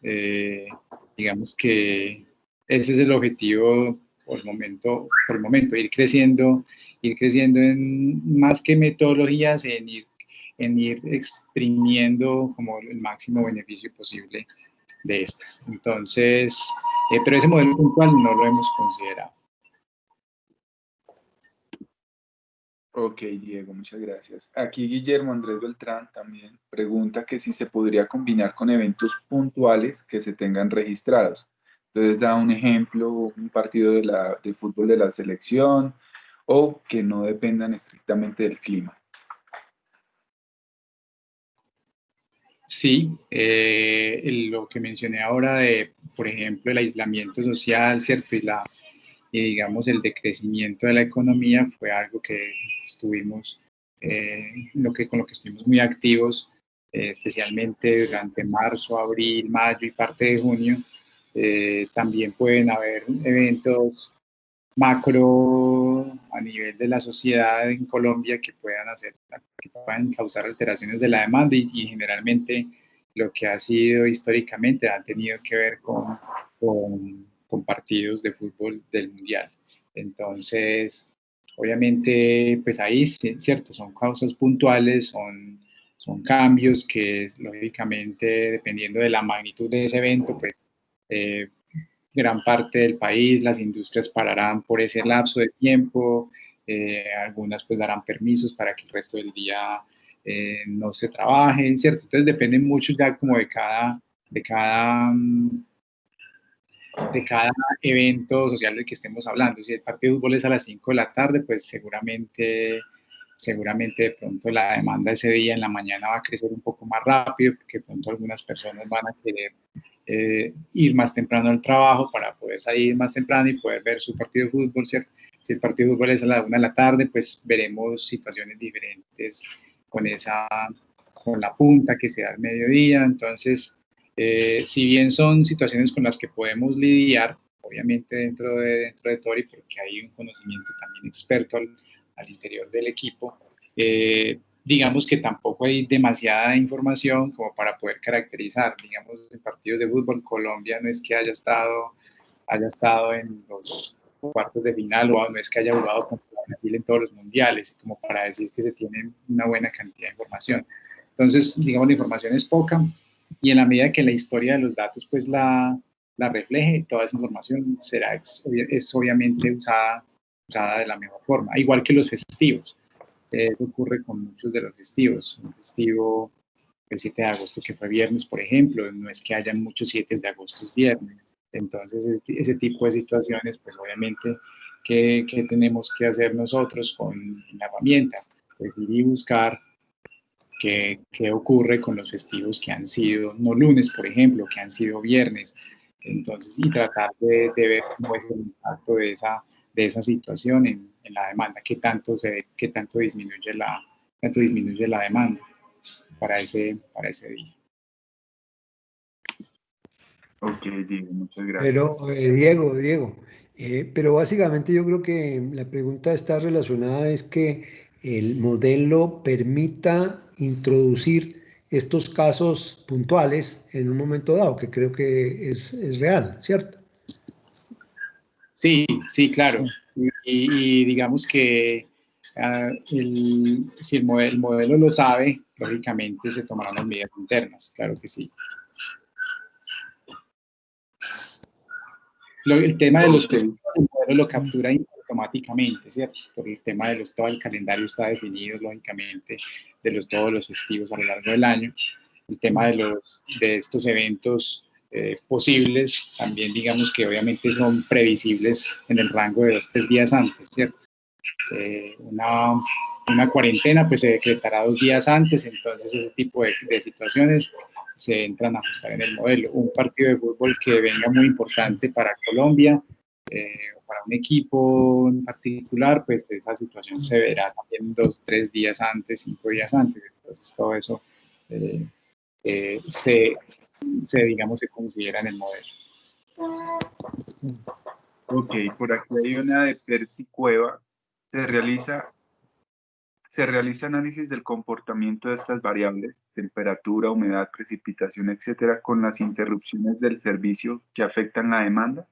S3: digamos que ese es el objetivo por el momento, ir creciendo en más que metodologías, en ir exprimiendo como el máximo beneficio posible de estas. Entonces, pero ese modelo puntual no lo hemos considerado.
S4: Ok, Diego, muchas gracias. Aquí Guillermo Andrés Beltrán también pregunta que si se podría combinar con eventos puntuales que se tengan registrados. Entonces da un ejemplo, un partido de fútbol de la selección o que no dependan estrictamente del clima.
S3: Sí, lo que mencioné ahora de, por ejemplo, el aislamiento social, ¿cierto? Y digamos el decrecimiento de la economía fue algo que estuvimos, con lo que estuvimos muy activos, especialmente durante marzo, abril, mayo y parte de junio. También pueden haber eventos macro a nivel de la sociedad en Colombia que puedan causar alteraciones de la demanda y generalmente lo que ha sido históricamente ha tenido que ver con partidos de fútbol del mundial. Entonces, obviamente, pues ahí, cierto, son causas puntuales, son cambios que lógicamente, dependiendo de la magnitud de ese evento, pues gran parte del país, las industrias pararán por ese lapso de tiempo, algunas pues darán permisos para que el resto del día no se trabaje, ¿cierto? Entonces depende mucho ya como de cada, de cada evento social del que estemos hablando. Si el partido de fútbol es a las 5 de la tarde, pues seguramente de pronto la demanda ese día en la mañana va a crecer un poco más rápido, porque de pronto algunas personas van a querer ir más temprano al trabajo para poder salir más temprano y poder ver su partido de fútbol, ¿cierto? Si el partido de fútbol es a la 1 de la tarde, pues veremos situaciones diferentes con la punta que se da al mediodía. Entonces, si bien son situaciones con las que podemos lidiar, obviamente dentro de Tori, porque hay un conocimiento también experto al interior del equipo, digamos que tampoco hay demasiada información como para poder caracterizar. Digamos, en partidos de fútbol, Colombia no es que haya estado en los cuartos de final o no es que haya jugado contra Brasil en todos los mundiales, como para decir que se tiene una buena cantidad de información. Entonces, digamos, la información es poca y en la medida que la historia de los datos pues la refleje, toda esa información es obviamente usada de la mejor forma, igual que los festivos. Eso ocurre con muchos de los festivos. Un festivo el 7 de agosto que fue viernes, por ejemplo, no es que haya muchos 7 de agosto viernes. Entonces, ese tipo de situaciones, pues obviamente, ¿qué tenemos que hacer nosotros con la herramienta? Pues ir y buscar qué ocurre con los festivos que han sido, no lunes, por ejemplo, que han sido viernes. Entonces, y tratar de ver cómo es el impacto de esa situación en la demanda, qué tanto disminuye la demanda para ese día.
S4: Ok, Diego, muchas gracias.
S1: Pero Diego, pero básicamente yo creo que la pregunta está relacionada es que el modelo permita introducir estos casos puntuales en un momento dado, que creo que es real, ¿cierto?
S3: Sí, claro. Y digamos que si el modelo lo sabe, lógicamente se tomarán las medidas internas, claro que sí. El tema de los festivos, el modelo lo captura automáticamente, ¿cierto? Por el tema de todo el calendario está definido, lógicamente, todos los festivos a lo largo del año. El tema de estos eventos posibles, también digamos que obviamente son previsibles en el rango de 2-3 días antes, ¿cierto? Una cuarentena pues se decretará 2 días antes, entonces ese tipo de situaciones se entran a ajustar en el modelo. Un partido de fútbol que venga muy importante para Colombia, o para un equipo en particular, pues esa situación se verá también 2-3 días antes, 5 días antes, entonces todo eso se considera en el modelo.
S4: Ok, por aquí hay una de Percy Cueva. Se realiza análisis del comportamiento de estas variables, temperatura, humedad, precipitación, etcétera, con las interrupciones del servicio que afectan la demanda.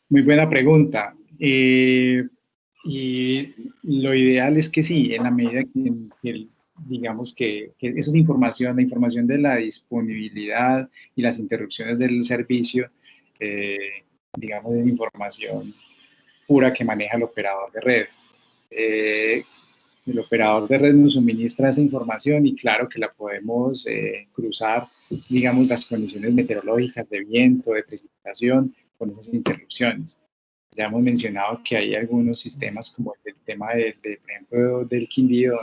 S3: Muy buena pregunta. Y lo ideal es que sí, en la medida que digamos que esa es información, la información de la disponibilidad y las interrupciones del servicio, digamos, es información pura que maneja el operador de red. El operador de red nos suministra esa información y claro que la podemos cruzar, digamos, las condiciones meteorológicas de viento, de precipitación, con esas interrupciones. Ya hemos mencionado que hay algunos sistemas como el tema por ejemplo, del Quindío,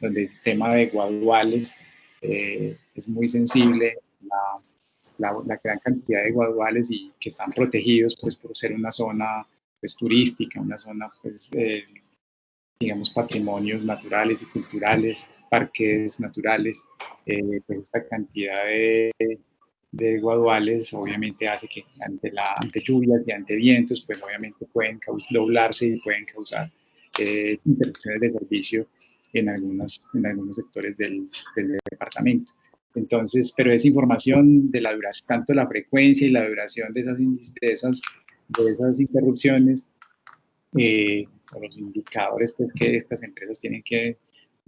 S3: donde el tema de guaduales es muy sensible, la gran cantidad de guaduales y que están protegidos pues, por ser una zona pues, turística, una zona pues, digamos, patrimonios naturales y culturales, parques naturales, pues esta cantidad de guaduales obviamente hace que ante lluvias y ante vientos, pues obviamente pueden doblarse y pueden causar interrupciones de servicio en algunos sectores del departamento. Entonces, pero esa información de la duración, tanto la frecuencia y la duración de esas interrupciones, o los indicadores pues, que estas empresas tienen que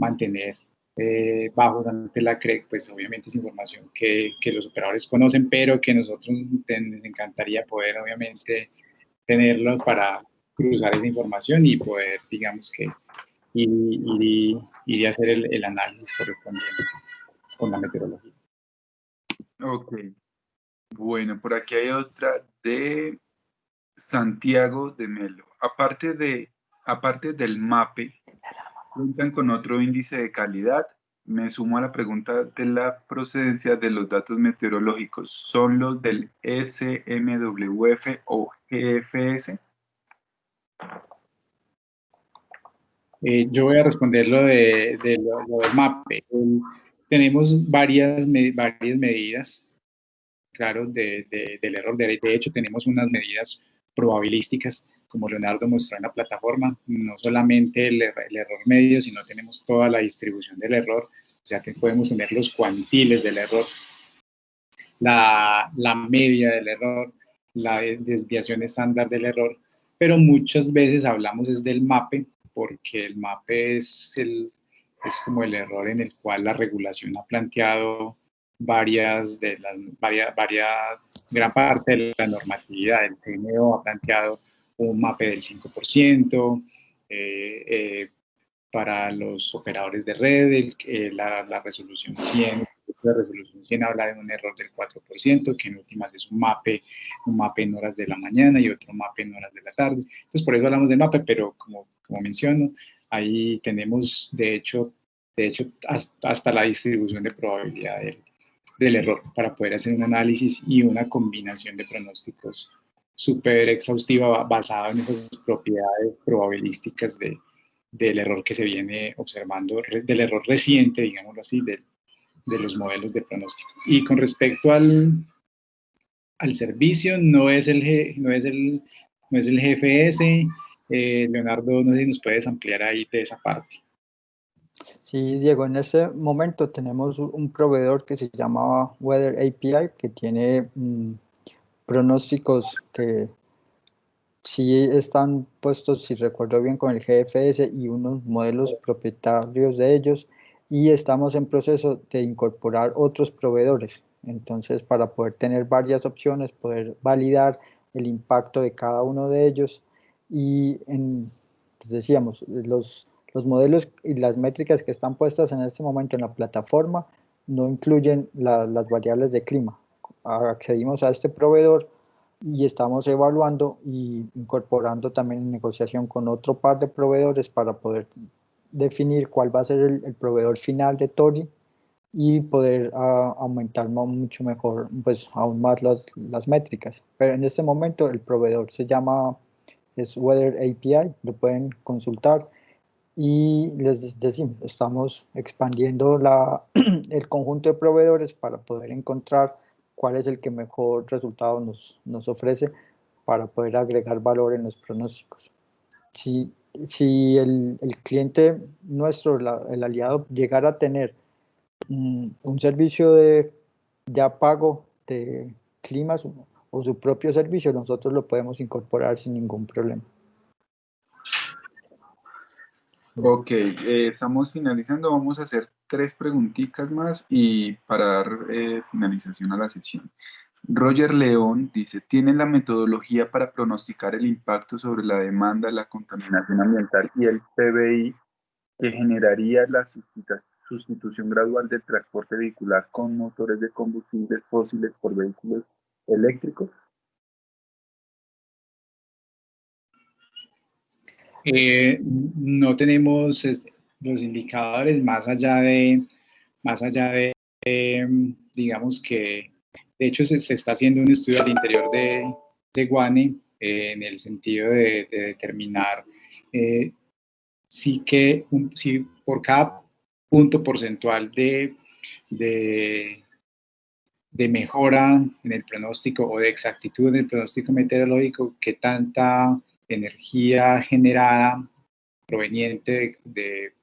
S3: mantener bajos ante la CREC, pues obviamente es información que los operadores conocen, pero que nosotros nos encantaría poder obviamente tenerlo para cruzar esa información y poder, digamos que, ir y hacer el análisis correspondiente con la meteorología.
S4: Ok. Bueno, por aquí hay otra de Santiago de Melo. Aparte del MAPE, ¿cuentan con otro índice de calidad? Me sumo a la pregunta de la procedencia de los datos meteorológicos. ¿Son los del SMWF o GFS?
S3: Yo voy a responder lo del MAPE. Tenemos varias medidas, claro, del error. De hecho, tenemos unas medidas probabilísticas, como Leonardo mostró en la plataforma, no solamente el error medio, sino tenemos toda la distribución del error, ya que podemos tener los cuantiles del error, la media del error, la desviación estándar del error, pero muchas veces hablamos es del MAPE, porque el MAPE es como el error en el cual la regulación ha planteado gran parte de la normatividad. El CNO ha planteado un MAPE del 5%, para los operadores de red, la resolución 100, la resolución 100 habla de un error del 4%, que en últimas es un MAPE en horas de la mañana y otro MAPE en horas de la tarde. Entonces, por eso hablamos de MAPE, pero como menciono, ahí tenemos, de hecho hasta la distribución de probabilidad del error para poder hacer un análisis y una combinación de pronósticos súper exhaustiva basada en esas propiedades probabilísticas del error que se viene observando, del error reciente, digámoslo así, de los modelos de pronóstico. Y con respecto al servicio, no es el GFS. Leonardo, no sé si nos puedes ampliar ahí de esa parte.
S2: Sí, Diego, en este momento tenemos un proveedor que se llama Weather API, que tiene pronósticos que sí están puestos, si recuerdo bien, con el GFS y unos modelos propietarios de ellos, y estamos en proceso de incorporar otros proveedores. Entonces, para poder tener varias opciones, poder validar el impacto de cada uno de ellos, y pues decíamos, los modelos y las métricas que están puestas en este momento en la plataforma no incluyen las variables de clima. Accedimos a este proveedor y estamos evaluando y incorporando también en negociación con otro par de proveedores para poder definir cuál va a ser el proveedor final de Tori y poder aumentar mucho mejor, pues aún más las métricas. Pero en este momento el proveedor es Weather API, lo pueden consultar, y les decimos, estamos expandiendo el conjunto de proveedores para poder encontrar cuál es el que mejor resultado nos ofrece para poder agregar valor en los pronósticos. Si el cliente nuestro, el aliado, llegara a tener un servicio de ya pago de climas o su propio servicio, nosotros lo podemos incorporar sin ningún problema.
S4: Ok, estamos finalizando. Vamos a hacer 3 preguntitas más y para dar finalización a la sección. Roger León dice, ¿tienen la metodología para pronosticar el impacto sobre la demanda, la contaminación ambiental y el PBI que generaría la sustitución gradual del transporte vehicular con motores de combustibles fósiles por vehículos eléctricos?
S3: No tenemos los indicadores más allá de digamos que, de hecho, se está haciendo un estudio al interior de Guane en el sentido de determinar si por cada punto porcentual de mejora en el pronóstico o de exactitud en el pronóstico meteorológico, qué tanta energía generada proveniente de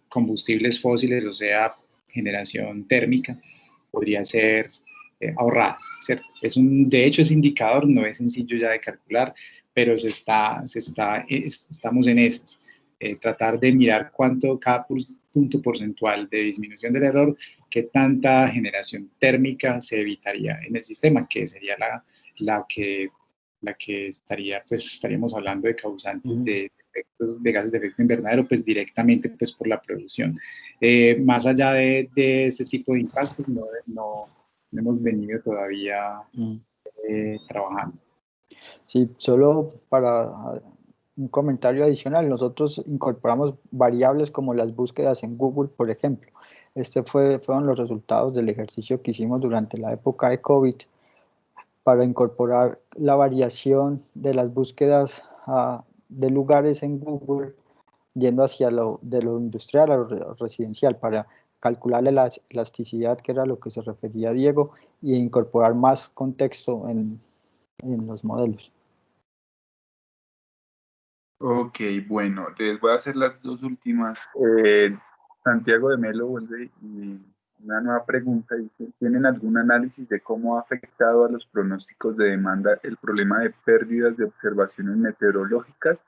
S3: combustibles fósiles, o sea, generación térmica, podría ser ahorrada. De hecho, ese indicador no es sencillo ya de calcular, pero estamos en esas. tratar de mirar cuánto cada punto porcentual de disminución del error, qué tanta generación térmica se evitaría en el sistema, que sería la que estaría, pues estaríamos hablando de causantes de efectos de gases de efecto invernadero, pues directamente pues por la producción. Más allá de este tipo de impactos, no hemos venido todavía trabajando.
S2: Sí, solo para un comentario adicional, nosotros incorporamos variables como las búsquedas en Google, por ejemplo. Fueron los resultados del ejercicio que hicimos durante la época de COVID para incorporar la variación de las búsquedas de lugares en Google yendo hacia de lo industrial a lo residencial para calcularle la elasticidad, que era lo que se refería Diego, e incorporar más contexto en los modelos.
S4: Ok, bueno, les voy a hacer las dos últimas. Santiago de Melo vuelve y una nueva pregunta dice, ¿tienen algún análisis de cómo ha afectado a los pronósticos de demanda el problema de pérdidas de observaciones meteorológicas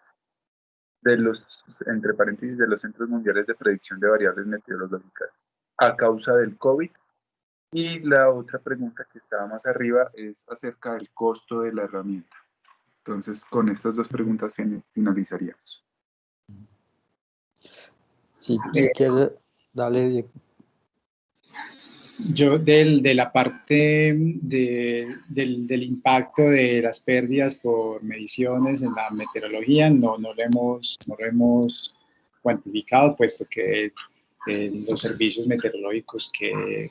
S4: de los, entre paréntesis, de los Centros Mundiales de Predicción de Variables Meteorológicas a causa del COVID? Y la otra pregunta que estaba más arriba es acerca del costo de la herramienta. Entonces, con estas dos preguntas finalizaríamos.
S2: Si quieres, dale, Diego.
S3: Yo de la parte del impacto de las pérdidas por mediciones en la meteorología no lo hemos cuantificado, puesto que los servicios meteorológicos que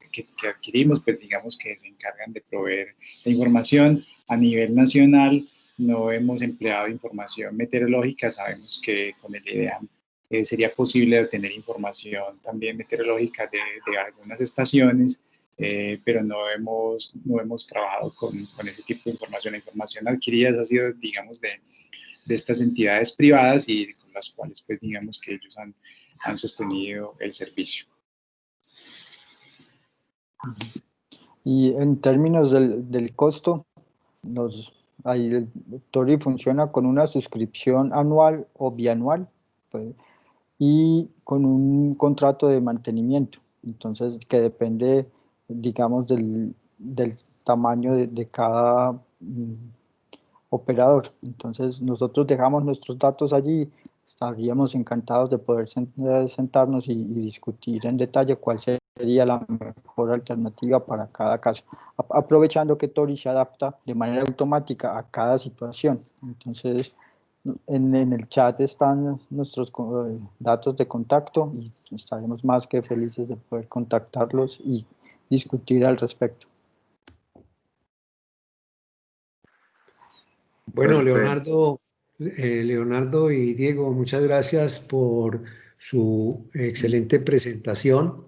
S3: adquirimos, pues digamos que se encargan de proveer la información a nivel nacional. No hemos empleado información meteorológica, sabemos que con el IDEAM sería posible obtener información también meteorológica de algunas estaciones, pero no hemos trabajado con ese tipo de información. La información adquirida ha sido, digamos, de estas entidades privadas y con las cuales, pues, digamos que ellos han sostenido el servicio.
S2: Y en términos del costo, el Tori funciona con una suscripción anual o bianual, pues, y con un contrato de mantenimiento, entonces que depende, digamos, del tamaño de cada operador. Entonces nosotros dejamos nuestros datos allí, estaríamos encantados de poder sentarnos y discutir en detalle cuál sería la mejor alternativa para cada caso, aprovechando que Tori se adapta de manera automática a cada situación. Entonces, en el chat están nuestros datos de contacto y estaremos más que felices de poder contactarlos y discutir al respecto.
S1: Bueno,
S4: Perfecto.
S1: Leonardo y Diego, muchas gracias por su excelente presentación.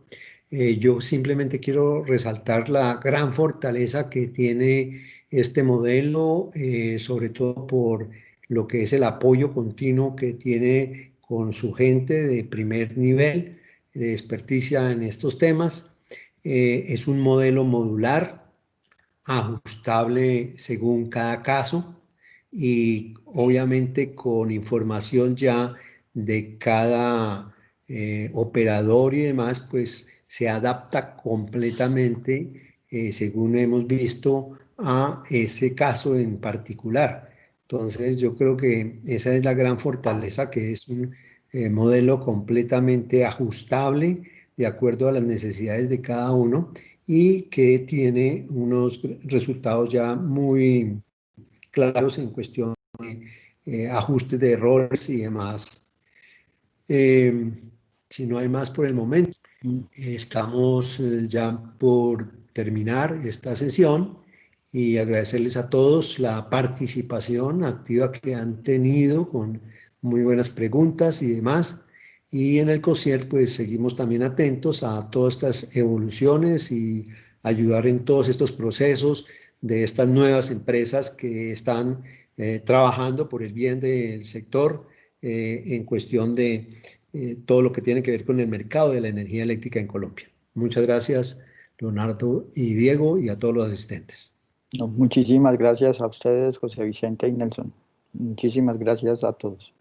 S1: Yo simplemente quiero resaltar la gran fortaleza que tiene este modelo, sobre todo por lo que es el apoyo continuo que tiene con su gente de primer nivel de experticia en estos temas. Es un modelo modular, ajustable según cada caso y obviamente con información ya de cada operador y demás, pues se adapta completamente, según hemos visto, a ese caso en particular. Entonces yo creo que esa es la gran fortaleza, que es un modelo completamente ajustable de acuerdo a las necesidades de cada uno y que tiene unos resultados ya muy claros en cuestión de ajustes de errores y demás. Si no hay más por el momento, estamos ya por terminar esta sesión y agradecerles a todos la participación activa que han tenido con muy buenas preguntas y demás. Y en el COSIER pues seguimos también atentos a todas estas evoluciones y ayudar en todos estos procesos de estas nuevas empresas que están trabajando por el bien del sector en cuestión de todo lo que tiene que ver con el mercado de la energía eléctrica en Colombia. Muchas gracias, Leonardo y Diego, y a todos los asistentes.
S2: No, muchísimas gracias a ustedes, José Vicente y Nelson. Muchísimas gracias a todos.